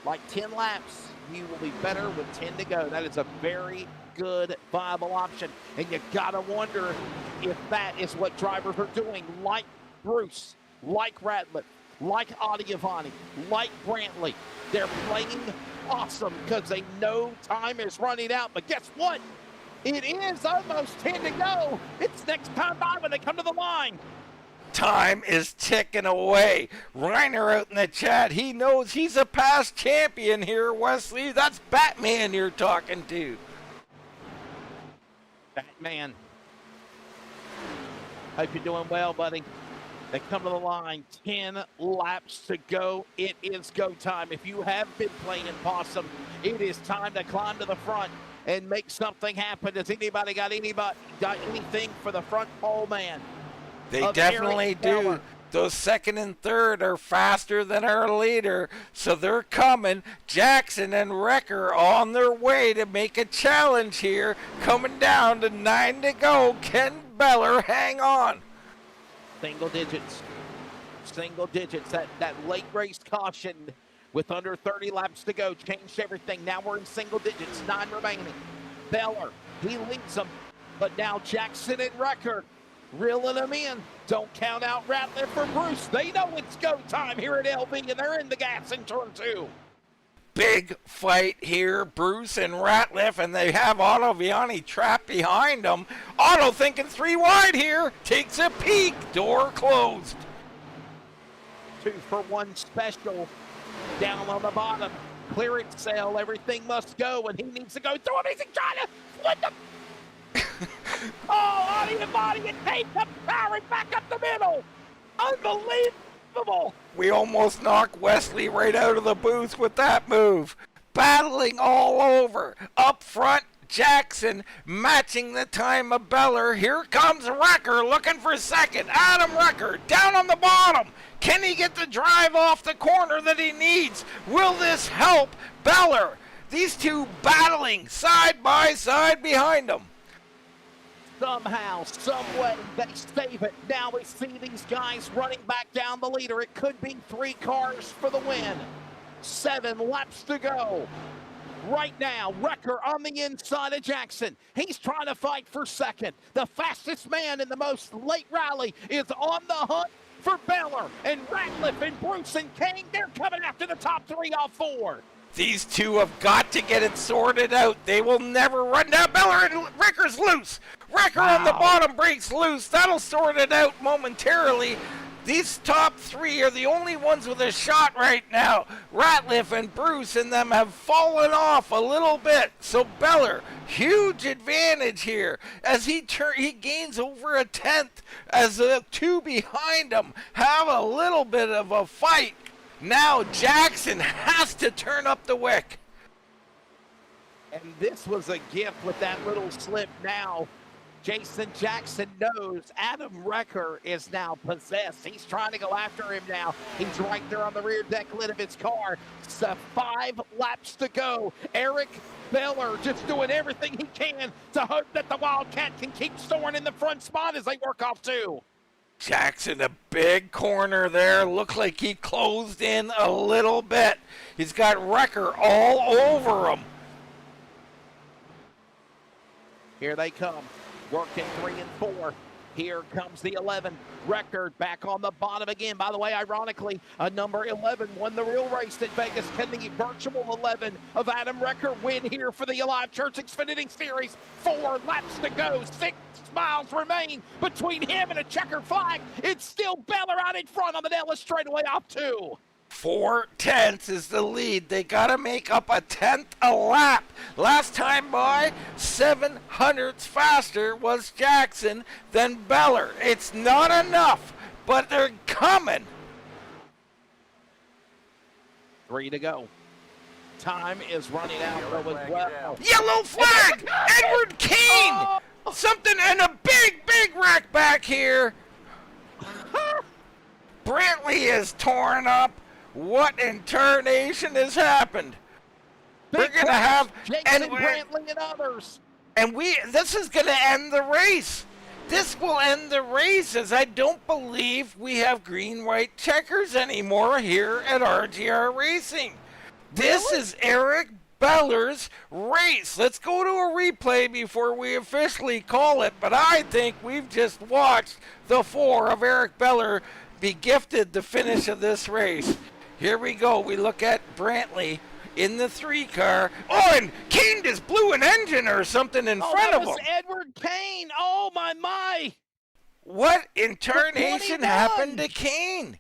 like 10 laps, you will be better with 10 to go. That is a very good, viable option. And you got to wonder if that is what drivers are doing, like Bruce, like Ratliff, like Ottaviani, like Brantley. They're playing awesome because they know time is running out. But guess what? It is almost 10 to go. It's next time by when they come to the line. Time is ticking away. Reiner out in the chat. He knows he's a past champion here, Wesley. That's Batman you're talking to. Batman. Hope you're doing well, buddy. They come to the line. 10 laps to go. It is go time. If you have been playing possum, it is time to climb to the front and make something happen. Has anybody got anything for the front pole man? They definitely do. Those 2nd and 3rd are faster than our leader, so they're coming. Jackson and Wrecker on their way to make a challenge here. Coming down to 9 to go. Can Beller hang on? Single digits. Single digits. That late race caution with under 30 laps to go changed everything. Now we're in single digits, 9 remaining. Beller, he leads them, but now Jackson and Wrecker reeling them in. Don't count out Ratliff or Bruce. They know it's go time here at LV, and they're in the gas in turn 2. Big fight here, Bruce and Ratliff, and they have Ottaviani trapped behind them. Otto thinking 3 wide here, takes a peek, door closed. 2 for 1 special. Down on the bottom, clearance sale, everything must go, and he needs to go through him. He's trying to split them. Oh, Ottaviani and Kane come powering back up the middle. Unbelievable. We almost knocked Wesley right out of the booth with that move. Battling all over. Up front, Jackson matching the time of Beller. Here comes Wrecker looking for 2nd. Adam Wrecker down on the bottom. Can he get the drive off the corner that he needs? Will this help Beller? These two battling side by side behind him. Somehow, some way, they save it. Now we see these guys running back down the leader. It could be 3 cars for the win. 7 laps to go. Right now, Wrecker on the inside of Jackson. He's trying to fight for 2nd. The fastest man in the most late rally is on the hunt for Beller. And Ratliff and Bruce and Kane, they're coming after the top 3 off 4. These two have got to get it sorted out. They will never run down. Beller and Wrecker's loose. Wrecker on the bottom breaks loose. That'll sort it out momentarily. These top three are the only ones with a shot right now. Ratliff and Bruce and them have fallen off a little bit. So Beller, huge advantage here as he gains over a tenth as the two behind him have a little bit of a fight. Now Jackson has to turn up the wick. And this was a gift with that little slip now. Jason Jackson knows Adam Recker is now possessed. He's trying to go after him now. He's right there on the rear deck lid of his car. So 5 laps to go. Eric Beller just doing everything he can to hope that the Wildcat can keep soaring in the front spot as they work off 2. Jackson, a big corner there. Looked like he closed in a little bit. He's got Recker all over him. Here they come. Working 3 and 4. Here comes the 11. Record back on the bottom again. By the way, ironically, a number 11 won the real race at Vegas. Can the virtual 11 of Adam Recker win here for the Alive Church Xfinity Series? 4 laps to go. 6 miles remain between him and a checkered flag. It's still Beller out in front on the Dallas straightaway off 2. 4 tenths is the lead. They got to make up a tenth a lap. Last time by, 7/100ths faster was Jackson than Beller. It's not enough, but they're coming. 3 to go. Time is running out though as well. Yellow flag! Edward Kane! Oh! Something and a big wreck back here. Brantley is torn up. What in tarnation has happened? We're going to have Jason Brantley and others. And this is going to end the race. This will end the race as I don't believe we have green-white checkers anymore here at RGR Racing. This is Eric Beller's race. Let's go to a replay before we officially call it, but I think we've just watched the 4 of Eric Beller be gifted the finish of this race. Here we go. We look at Brantley in the 3 car. Oh, and Kane just blew an engine or something in front of him. That was Edward Kane. Oh, my. What in tarnation happened to Kane?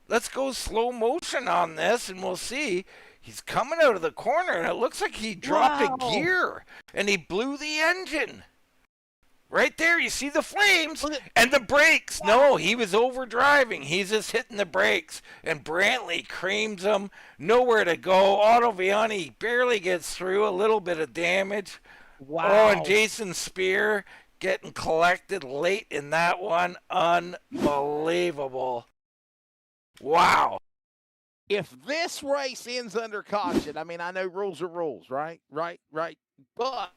Let's go slow motion on this, and we'll see. He's coming out of the corner, and it looks like he dropped a gear, and he blew the engine. Right there, you see the flames and the brakes. No, he was overdriving. He's just hitting the brakes. And Brantley creams him. Nowhere to go. Ottaviani barely gets through. A little bit of damage. Wow. Oh, and Jason Spear getting collected late in that one. Unbelievable. Wow. If this race ends under caution, I mean, I know rules are rules, right? Right. But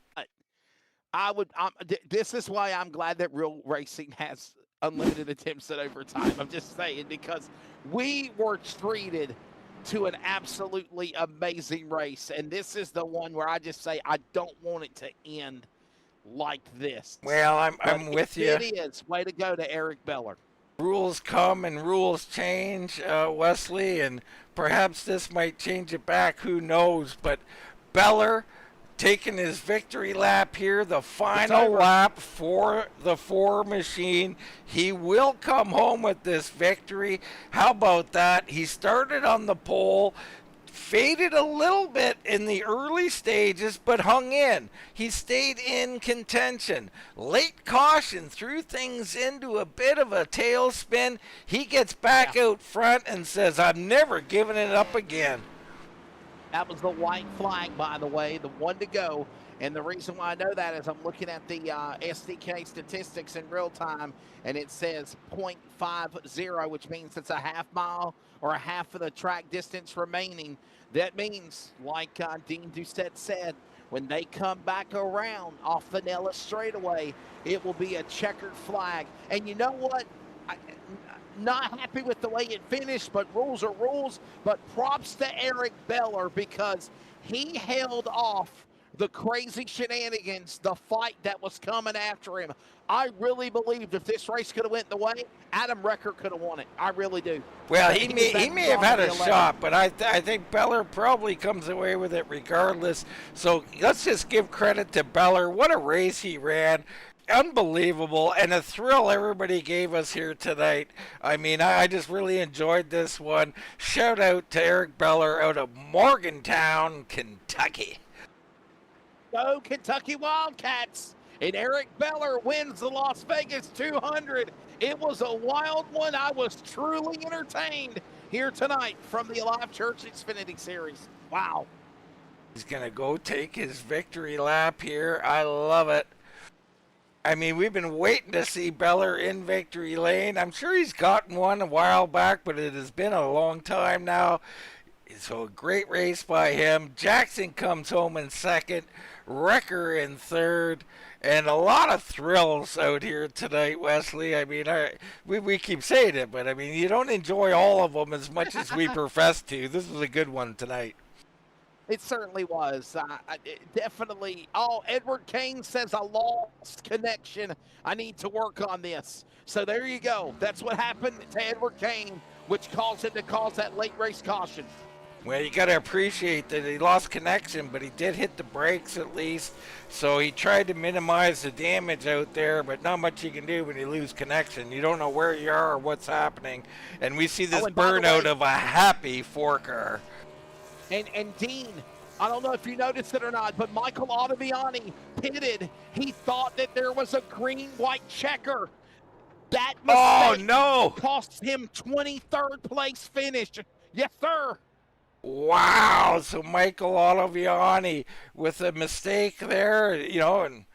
this is why I'm glad that real racing has unlimited attempts at overtime. I'm just saying, because we were treated to an absolutely amazing race, and this is the one where I just say I don't want it to end like this. Well, I'm with you. It is. Way to go to Eric Beller. Rules come and rules change, Wesley, and perhaps this might change it back. Who knows? But Beller taking his victory lap here, the final lap for the 4 machine. He will come home with this victory. How about that? He started on the pole, faded a little bit in the early stages, but hung in. He stayed in contention. Late caution threw things into a bit of a tailspin. He gets back out front and says, I'm never giving it up again. That was the white flag, by the way, the 1 to go. And the reason why I know that is I'm looking at the SDK statistics in real time, and it says 0.50, which means it's a half mile or a half of the track distance remaining. That means, like Dean Doucette said, when they come back around off the Nellis straightaway, it will be a checkered flag. And you know what? Not happy with the way it finished, but rules are rules. But props to Eric Beller because he held off the crazy shenanigans, the fight that was coming after him. I really believed if this race could have went the way, Adam Recker could have won it. I really do. Well, he may have had a shot, but I think Beller probably comes away with it regardless. So let's just give credit to Beller. What a race he ran. unbelievable, and a thrill everybody gave us here tonight. I mean, I just really enjoyed this one. Shout out to Eric Beller out of Morgantown, Kentucky. Go Kentucky Wildcats! And Eric Beller wins the Las Vegas 200. It was a wild one. I was truly entertained here tonight from the Alive Church Xfinity Series. Wow. He's going to go take his victory lap here. I love it. I mean, we've been waiting to see Beller in victory lane. I'm sure he's gotten one a while back, but it has been a long time now. So a great race by him. Jackson comes home in second. Wrecker in third. And a lot of thrills out here tonight, Wesley. I mean, we keep saying it, but I mean, you don't enjoy all of them as much as we profess to. This was a good one tonight. It certainly was. Definitely. Oh, Edward Kane says I lost connection. I need to work on this. So there you go. That's what happened to Edward Kane, which caused him to cause that late race caution. Well, you got to appreciate that he lost connection, but he did hit the brakes at least. So he tried to minimize the damage out there, but not much you can do when you lose connection. You don't know where you are or what's happening. And we see this burnout of a happy four-car. And Dean, I don't know if you noticed it or not, but Michael Ottaviani pitted. He thought that there was a green-white checker. That mistake cost him 23rd place finish. Yes, sir. Wow. So Michael Ottaviani with a mistake there, you know, and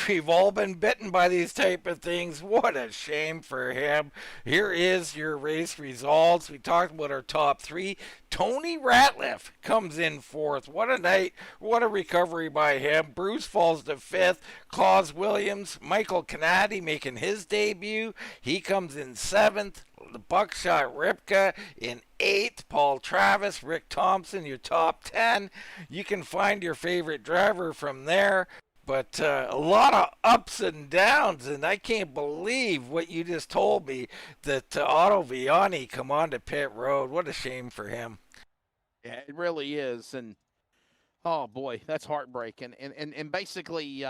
we've all been bitten by these type of things. What a shame for him. Here is your race results. We talked about our top three. Tony Ratliff comes in fourth. What a night. What a recovery by him. Bruce falls to fifth. Claus Williams. Michael Canati making his debut. He comes in seventh. The Buckshot Ripka in eighth. Paul Travis, Rick Thompson, your top 10. You can find your favorite driver from there. But a lot of ups and downs, and I can't believe what you just told me, that Otto Viani come on to pit road. What a shame for him. Yeah, it really is. And, oh, boy, that's heartbreaking. And basically,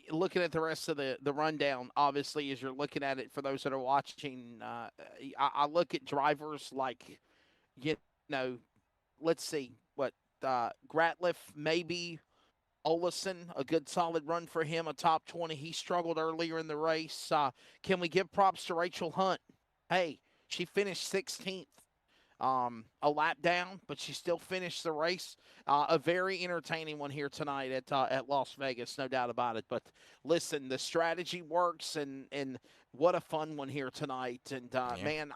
looking at the rest of the rundown, obviously, as you're looking at it, for those that are watching, I look at drivers like, you know, let's see, Gratliff maybe – Olesen, a good solid run for him, a top 20. He struggled earlier in the race. Can we give props to Rachel Hunt? Hey, she finished 16th. A lap down, but she still finished the race. A very entertaining one here tonight at Las Vegas, no doubt about it. But listen, the strategy works, and what a fun one here tonight. And, man,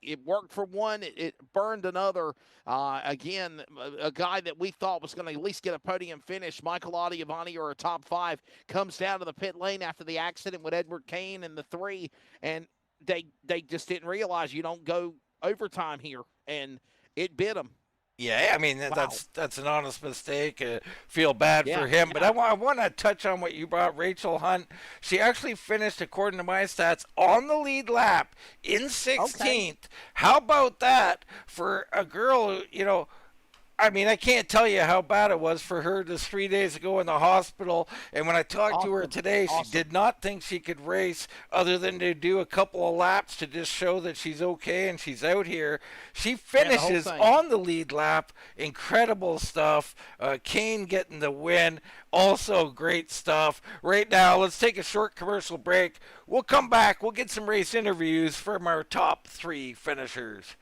it worked for one. It burned another. Again, a guy that we thought was going to at least get a podium finish, Michael Ottaviani, or a top 5, comes down to the pit lane after the accident with Edward Kane in the 3, and they just didn't realize you don't go overtime here, and it bit him. Yeah, I mean, that's an honest mistake. Feel bad for him. But I want to touch on what you brought, Rachel Hunt. She actually finished, according to my stats, on the lead lap in 16th. Okay. How about that for a girl, you know, I mean, I can't tell you how bad it was for her just 3 days ago in the hospital. And when I talked to her today, she did not think she could race other than to do a couple of laps to just show that she's okay and she's out here. She finishes on the lead lap. Incredible stuff. Kane getting the win. Also great stuff. Right now, let's take a short commercial break. We'll come back. We'll get some race interviews from our top 3 finishers.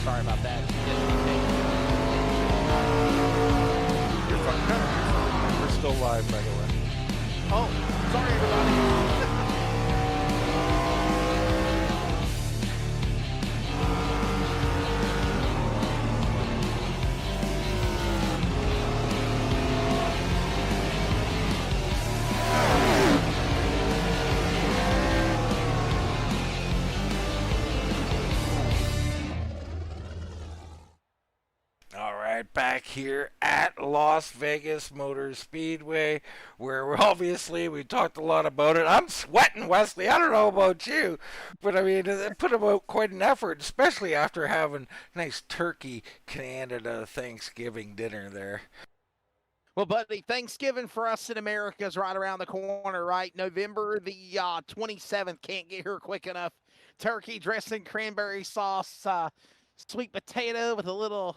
Sorry about that. You're fine. We're still live, by the way. Oh, sorry, everybody. right, back here at Las Vegas Motor Speedway, where we talked a lot about it. I'm sweating, Wesley. I don't know about you, but I mean, it put about quite an effort, especially after having nice turkey Canada Thanksgiving dinner there. Well, buddy, Thanksgiving for us in America is right around the corner, right? November the 27th. Can't get here quick enough. Turkey dressing, cranberry sauce, sweet potato with a little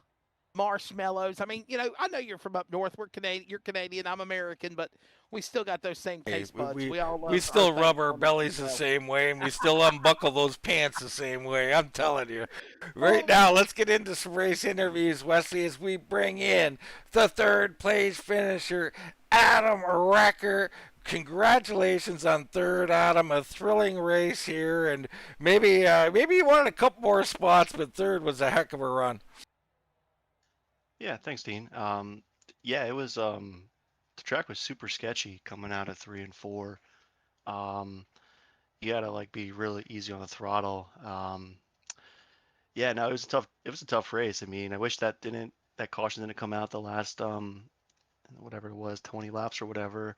marshmallows. I mean, I know you're from up north. We're Canadian. You're Canadian. I'm American, but we still got those same Hey, taste buds. we We all we love our still rub our Thanksgiving. bellies the same way, and we still unbuckle those pants the same way. I'm telling you. Right now, let's get into some race interviews, Wesley, as we bring in the third place finisher, Adam Recker. Congratulations on third, Adam. A thrilling race here, and maybe you wanted a couple more spots, but third was a heck of a run. Yeah, thanks, Dean. Yeah, it was the track was super sketchy coming out of 3 and 4. Um, you gotta like be really easy on the throttle. Yeah, no, it was a tough race. I mean, I wish that caution didn't come out the last whatever it was, 20 laps or whatever.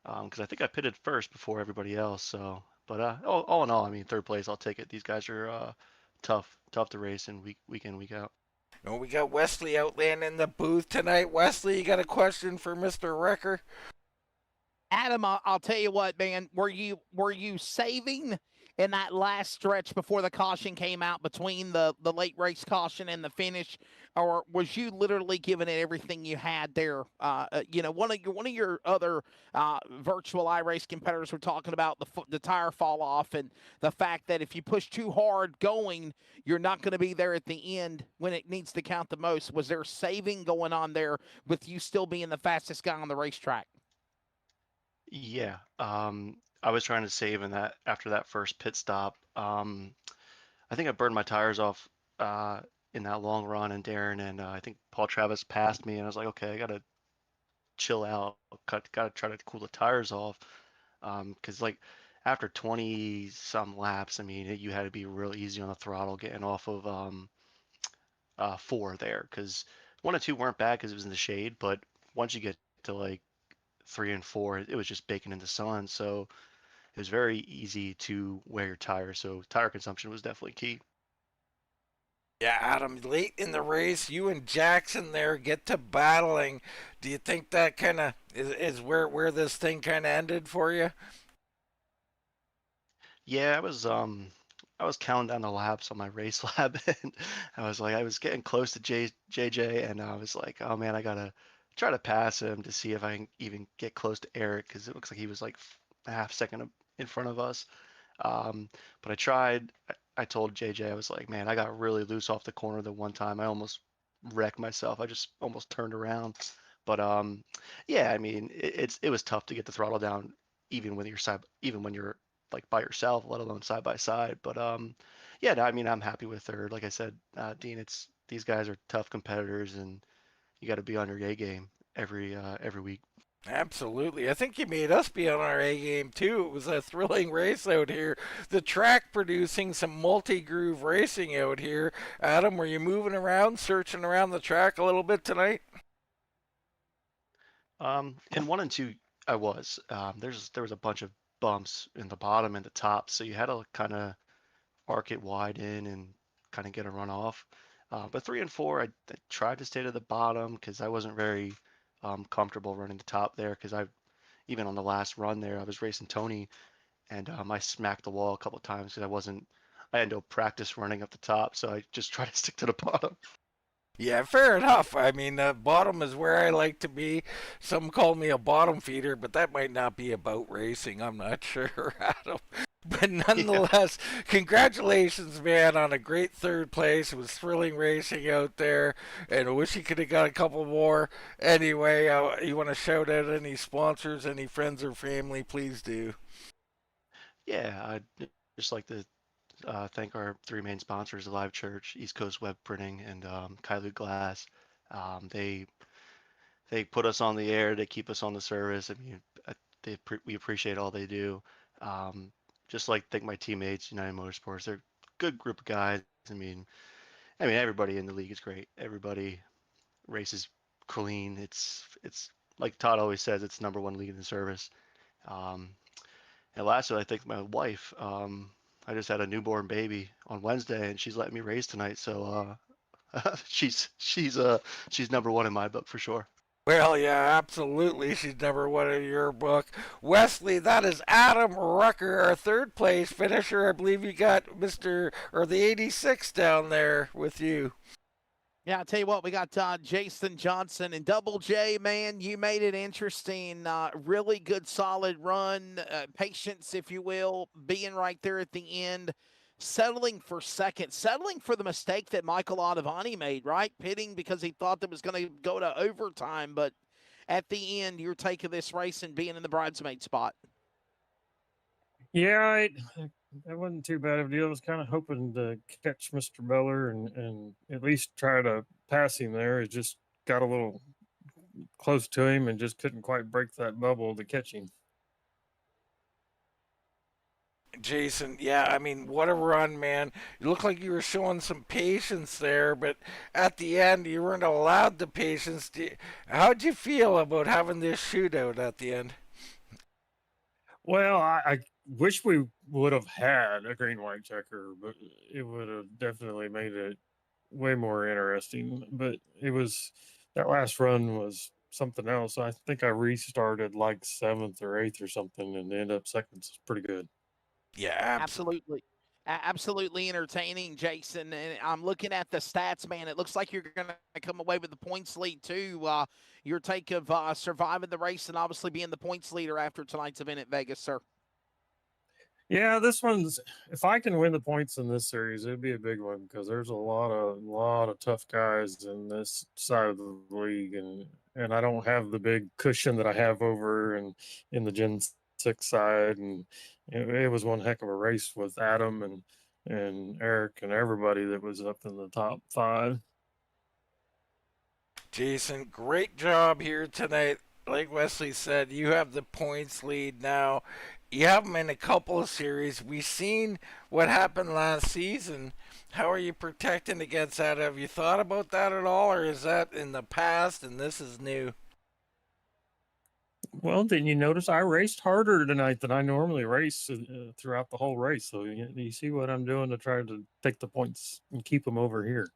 Because I think I pitted first before everybody else. So, but all in all, I mean, third place, I'll take it. These guys are tough to race in week in, week out. Oh, we got Wesley Outland in the booth tonight. Wesley, you got a question for Mr. Recker? Adam, I'll tell you what, man. Were you saving in that last stretch before the caution came out between the late race caution and the finish, or was you literally giving it everything you had there? One of your other virtual iRace competitors were talking about the tire fall off and the fact that if you push too hard going, you're not going to be there at the end when it needs to count the most. Was there saving going on there with you still being the fastest guy on the racetrack? Yeah, I was trying to save in that after that first pit stop. I think I burned my tires off in that long run, and Daren and I think Paul Travis passed me, and I was like, okay, I gotta chill out, gotta try to cool the tires off, because like after 20 some laps, I mean, you had to be real easy on the throttle getting off of 4 there, because 1 and 2 weren't bad because it was in the shade, but once you get to like 3 and 4, it was just baking in the sun, so it was very easy to wear your tires. So tire consumption was definitely key. Yeah, Adam, late in the race, you and Jackson there get to battling. Do you think that kind of is where this thing kind of ended for you? Yeah, I was counting down the laps on my race lab, and I was getting close to JJ, and I was like, oh man, I gotta try to pass him to see if I can even get close to Eric, because it looks like he was like a half second in front of us. But I tried. I told JJ, I was like, man, I got really loose off the corner the one time. I almost wrecked myself. I just almost turned around. But yeah, I mean, it was tough to get the throttle down, even when you're like by yourself, let alone side by side. But yeah, no, I mean, I'm happy with third. Like I said, Dean, it's these guys are tough competitors, and you got to be on your A game every week. Absolutely. I think you made us be on our A game too. It was a thrilling race out here. The track producing some multi groove racing out here. Adam, were you moving around, searching around the track a little bit tonight? In 1 and 2, I was. There was a bunch of bumps in the bottom and the top, so you had to kind of arc it wide in and kind of get a run off. But 3 and 4, I tried to stay to the bottom because I wasn't very comfortable running the top there. Because I even on the last run there, I was racing Tony, and I smacked the wall a couple of times because I had no practice running up the top, so I just tried to stick to the bottom. Yeah, fair enough. I mean, bottom is where I like to be. Some call me a bottom feeder, but that might not be about racing. I'm not sure, Adam. But Yeah. nonetheless, congratulations, man, on a great third place. It was thrilling racing out there, and I wish you could have got a couple more. Anyway, you want to shout out any sponsors, any friends or family, please do. Yeah, I'd just like to thank our 3 main sponsors: Alive Church, East Coast Web Printing, and Kailu Glass. They put us on the air. They keep us on the service. I mean, we appreciate all they do. Um, just like thank my teammates, United Motorsports. They're a good group of guys. I mean everybody in the league is great. Everybody, races clean. It's like Todd always says, it's #1 league in the service. Um, and lastly, I think my wife. I just had a newborn baby on Wednesday, and she's letting me race tonight. So she's #1 in my book for sure. Well, yeah, absolutely. She's #1 in your book. Wesley, that is Adam Rucker, our third place finisher. I believe you got the 86 down there with you. Yeah, I'll tell you what, we got Jason Johnson and Double J, man. You made it interesting. Really good, solid run. Patience, if you will, being right there at the end. Settling for second, settling for the mistake that Michael Ottavani made, right? Pitting because he thought that was going to go to overtime. But at the end, your take of this race and being in the bridesmaid spot. Yeah, it wasn't too bad of a deal. I was kind of hoping to catch Mr. Beller and at least try to pass him there. It just got a little close to him and just couldn't quite break that bubble to catch him. Jason, yeah, I mean, what a run, man. You looked like you were showing some patience there, but at the end, you weren't allowed the patience. How'd you feel about having this shootout at the end? Well, I wish we would have had a green white checker, but it would have definitely made it way more interesting. But that last run was something else. I think I restarted like 7th or 8th or something and ended up second. It's pretty good. Yeah, Absolutely. Absolutely entertaining, Jason. And I'm looking at the stats, man. It looks like you're going to come away with the points lead, too. Your take of surviving the race and obviously being the points leader after tonight's event at Vegas, sir. Yeah, this one's if I can win the points in this series, it'd be a big one because there's a lot of tough guys in this side of the league, and I don't have the big cushion that I have over and in the Gen 6 side, and it was one heck of a race with Adam and Eric and everybody that was up in the top 5. Jason, great job here tonight. Like Wesley said, you have the points lead now. You have them in a couple of series. We've seen what happened last season. How are you protecting against that? Have you thought about that at all, or is that in the past and this is new? Well, didn't you notice I raced harder tonight than I normally race throughout the whole race? So you see what I'm doing to try to take the points and keep them over here.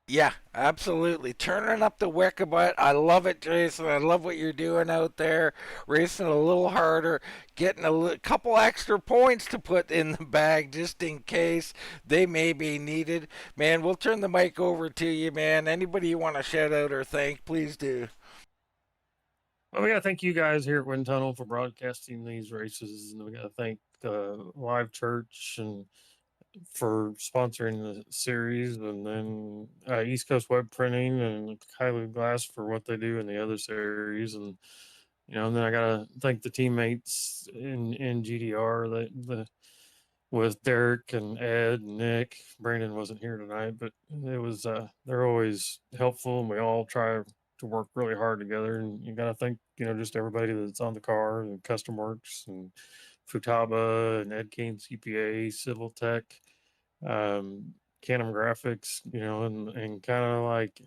Yeah, absolutely. Turning up the wick a bit. I love it, Jason. I love what you're doing out there. Racing a little harder, getting a couple extra points to put in the bag just in case they may be needed. Man, we'll turn the mic over to you, man. Anybody you want to shout out or thank, please do. Well, we got to thank you guys here at Wind Tunnel for broadcasting these races. And we got to thank Live Church and for sponsoring the series, and then East Coast Web Printing and Kylie Glass for what they do in the other series, and and then I gotta thank the teammates in GDR with Derek and Ed and Nick. Brandon wasn't here tonight, but it was they're always helpful, and we all try to work really hard together. And you gotta thank just everybody that's on the car and Custom Works and Futaba and Ed Kane CPA, Civil Tech, Canon Graphics, and kind of like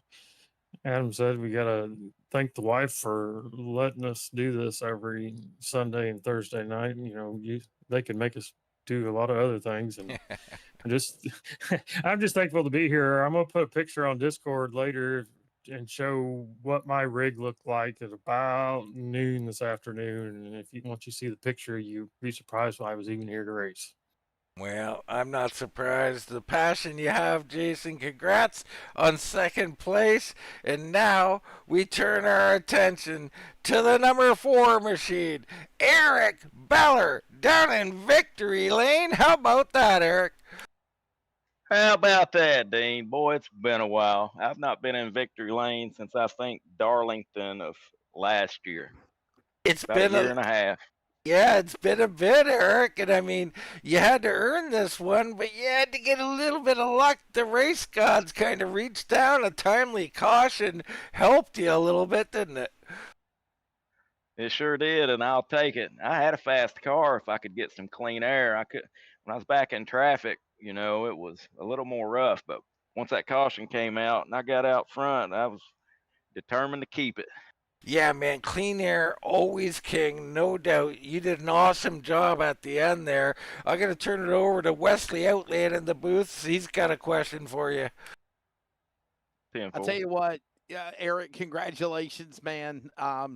Adam said, we got to thank the wife for letting us do this every Sunday and Thursday night. They can make us do a lot of other things. And I'm just thankful to be here. I'm going to put a picture on Discord later and show what my rig looked like at about noon this afternoon. And once you see the picture, you'd be surprised why I was even here to race. Well, I'm not surprised. The passion you have, Jason. Congrats on second place. And now we turn our attention to the number 4 machine, Eric Beller, down in Victory Lane. How about that, Eric? How about that, Dean? Boy, it's been a while. I've not been in Victory Lane since I think Darlington of last year. It's About been a year and a half. Yeah, it's been a bit, Eric. And I mean, you had to earn this one, but you had to get a little bit of luck. The race gods kind of reached down. A timely caution helped you a little bit, didn't it? It sure did, and I'll take it. I had a fast car if I could get some clean air. When I was back in traffic, it was a little more rough, but once that caution came out and I got out front, determined to keep it. Yeah, man, clean air, always king, no doubt. You did an awesome job at the end there. I'm going to turn it over to Wesley Outland in the booth. He's got a question for you. I'll tell you what, Eric, congratulations, man. Uh,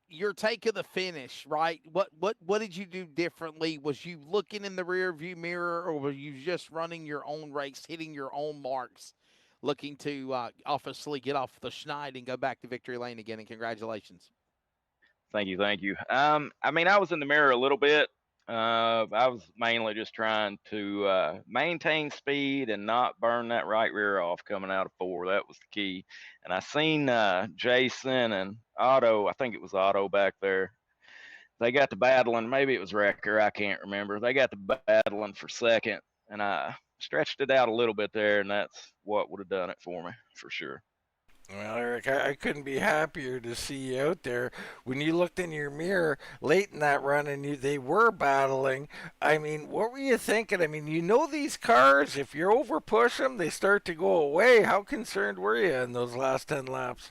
your take of the finish, right? What did you do differently? Was you looking in the rear view mirror, or were you just running your own race, hitting your own marks, looking to obviously get off the schneid and go back to victory lane again? And congratulations. Thank you, thank you. I mean, I was in the mirror a little bit. I was mainly just trying to maintain speed and not burn that right rear off coming out of 4. That was the key. And I seen Jason and Otto. I think it was Otto back there. They got to battling. Maybe it was Wrecker. I can't remember. They got to battling for second, and I stretched it out a little bit there, and that's what would have done it for me for sure. Well, Eric, I couldn't be happier to see you out there. When you looked in your mirror late in that run and they were battling, I mean, what were you thinking? I mean, you know these cars, if you over push them, they start to go away. How concerned were you in those last 10 laps?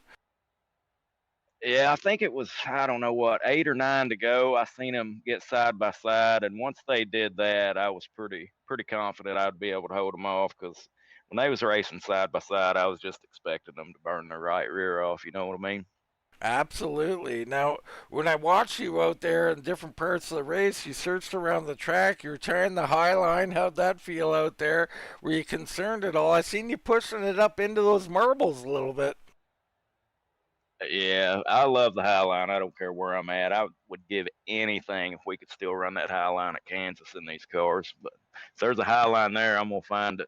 Yeah, I think it was, I don't know what, 8 or 9 to go. I seen them get side by side, and once they did that, I was pretty confident I'd be able to hold them off, because when they was racing side by side, I was just expecting them to burn their right rear off. You know what I mean? Absolutely. Now, when I watched you out there in different parts of the race, you searched around the track, you were trying the high line. How'd that feel out there? Were you concerned at all? I seen you pushing it up into those marbles a little bit. Yeah, I love the high line. I don't care where I'm at. I would give anything if we could still run that high line at Kansas in these cars. But if there's a high line there, I'm gonna find it.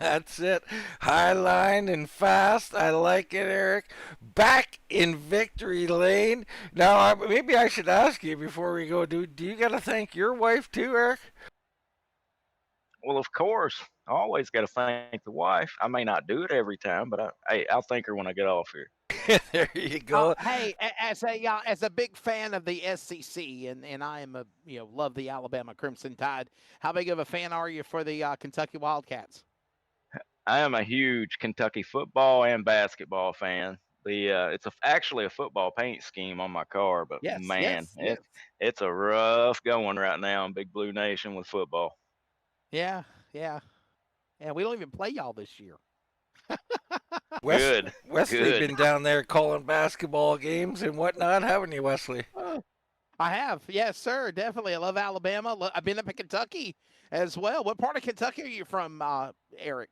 That's it. High line and fast. I like it, Eric. Back in victory lane. Now, maybe I should ask you before we go. Do you got to thank your wife too, Eric? Well, of course, I always got to thank the wife. I may not do it every time, but I'll thank her when I get off here. There you go. Hey, as a big fan of the SEC, and I am love the Alabama Crimson Tide. How big of a fan are you for the Kentucky Wildcats? I am a huge Kentucky football and basketball fan. It's actually a football paint scheme on my car, but Yes, man, yes. it's a rough going right now in Big Blue Nation with football. Yeah. And we don't even play y'all this year. Good. Wesley been down there calling basketball games and whatnot, haven't you, Wesley? I have, yes, sir. Definitely. I love Alabama. I've been up in Kentucky as well. What part of Kentucky are you from, Eric?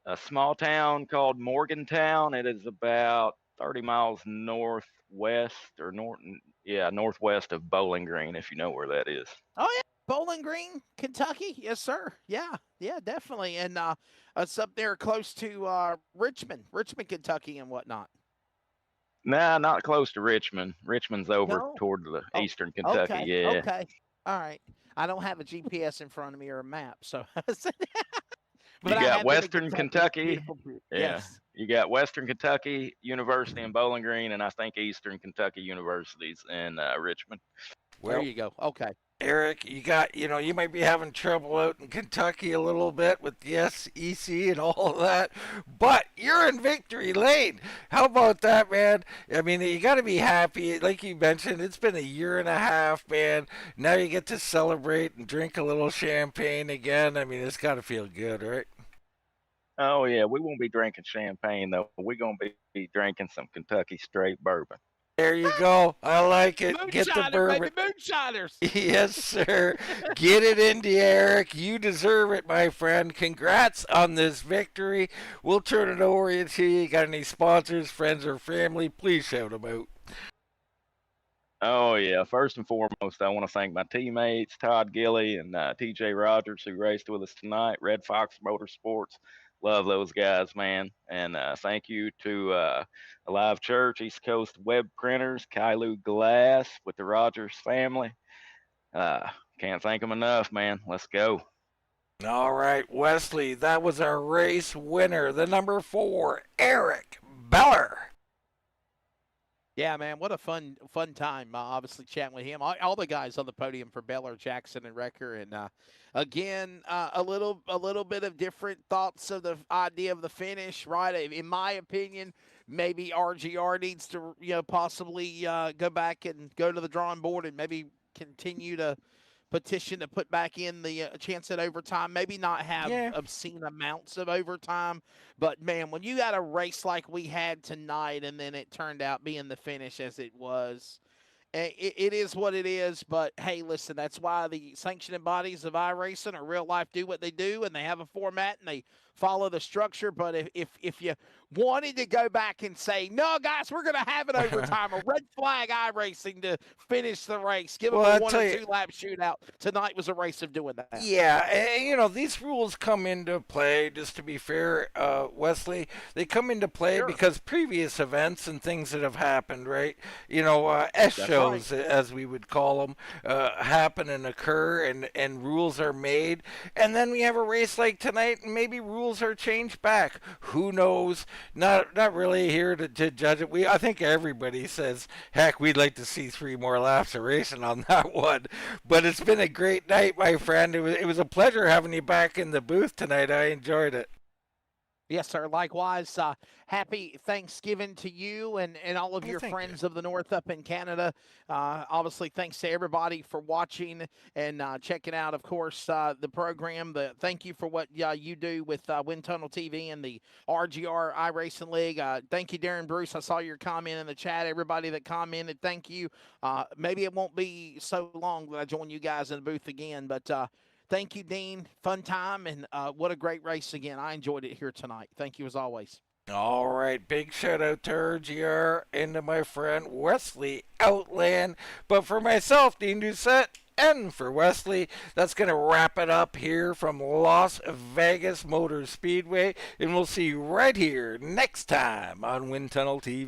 A small town called Morgantown. It is about 30 miles northwest northwest of Bowling Green, if you know where that is. Oh, yeah. Bowling Green, Kentucky. Yes, sir. Yeah, definitely. And it's up there close to Richmond, Kentucky, and whatnot. Nah, not close to Richmond. Richmond's over toward the eastern Kentucky. Okay, yeah. Okay. All right. I don't have a GPS in front of me or a map, so. You got Western Kentucky. Yeah. Yes. You got Western Kentucky University in Bowling Green, and I think Eastern Kentucky University's in Richmond. There you go. Okay. Eric, you might be having trouble out in Kentucky a little bit with the SEC and all of that, but you're in victory lane. How about that, man? I mean, you got to be happy. Like you mentioned, it's been a year and a half, man. Now you get to celebrate and drink a little champagne again. I mean, it's got to feel good, right? Oh, yeah. We won't be drinking champagne, though. We're going to be drinking some Kentucky straight bourbon. There you go. I like it. Get the bourbon. Baby, moonshiners. Yes, sir. Get it into Eric. You deserve it, my friend. Congrats on this victory. We'll turn it over to you. Got any sponsors, friends, or family? Please shout them out. Oh, yeah. First and foremost, I want to thank my teammates, Todd Gilly and TJ Rogers, who raced with us tonight, Red Fox Motorsports. Love those guys, man. And thank you to Alive Church, East Coast Web Printers, Kailu Glass with the Rogers family. Can't thank them enough, man. Let's go. All right, Wesley, that was our race winner, the number 4, Eric Beller. Yeah, man, what a fun time. Obviously, chatting with him, all the guys on the podium for Beller, Jackson, and Wrecker, and again, a little bit of different thoughts of the idea of the finish. Right, in my opinion, maybe RGR needs to possibly go back and go to the drawing board and maybe continue to petition to put back in the chance at overtime. Maybe not have Yeah. obscene amounts of overtime, but man, when you got a race like we had tonight, and then it turned out being the finish as it was, it is what it is. But hey, listen, that's why the sanctioning bodies of iRacing or real life do what they do, and they have a format and they follow the structure. But if you wanted to go back and say, no, guys, we're going to have it overtime, a red flag iRacing to finish the race, give them Well, a I'll 1 tell or you- 2 lap shootout. Tonight was a race of doing that. Yeah, these rules come into play, just to be fair, Wesley, they come into play Sure. because previous events and things that have happened, right? S That's shows, as we would call them, happen and occur, and rules are made. And then we have a race like tonight, and maybe rules are changed back. Who knows? Not really here to judge it. I think everybody says, heck, we'd like to see 3 more laps of racing on that one. But it's been a great night, my friend. It was a pleasure having you back in the booth tonight. I enjoyed it. Yes, sir. Likewise, happy Thanksgiving to you and all of Well, your thank friends of the North up in Canada. Obviously, thanks to everybody for watching and checking out, of course, the program. Thank you for what you do with Wind Tunnel TV and the RGR iRacing League. Thank you, Daren Bruce. I saw your comment in the chat. Everybody that commented, thank you. Maybe it won't be so long that I join you guys in the booth again, but thank you, Dean. Fun time, and what a great race again. I enjoyed it here tonight. Thank you as always. All right, big shout out to RGR and to my friend Wesley Outland. But for myself, Dean Doucette, and for Wesley, that's going to wrap it up here from Las Vegas Motor Speedway. And we'll see you right here next time on Wind Tunnel TV.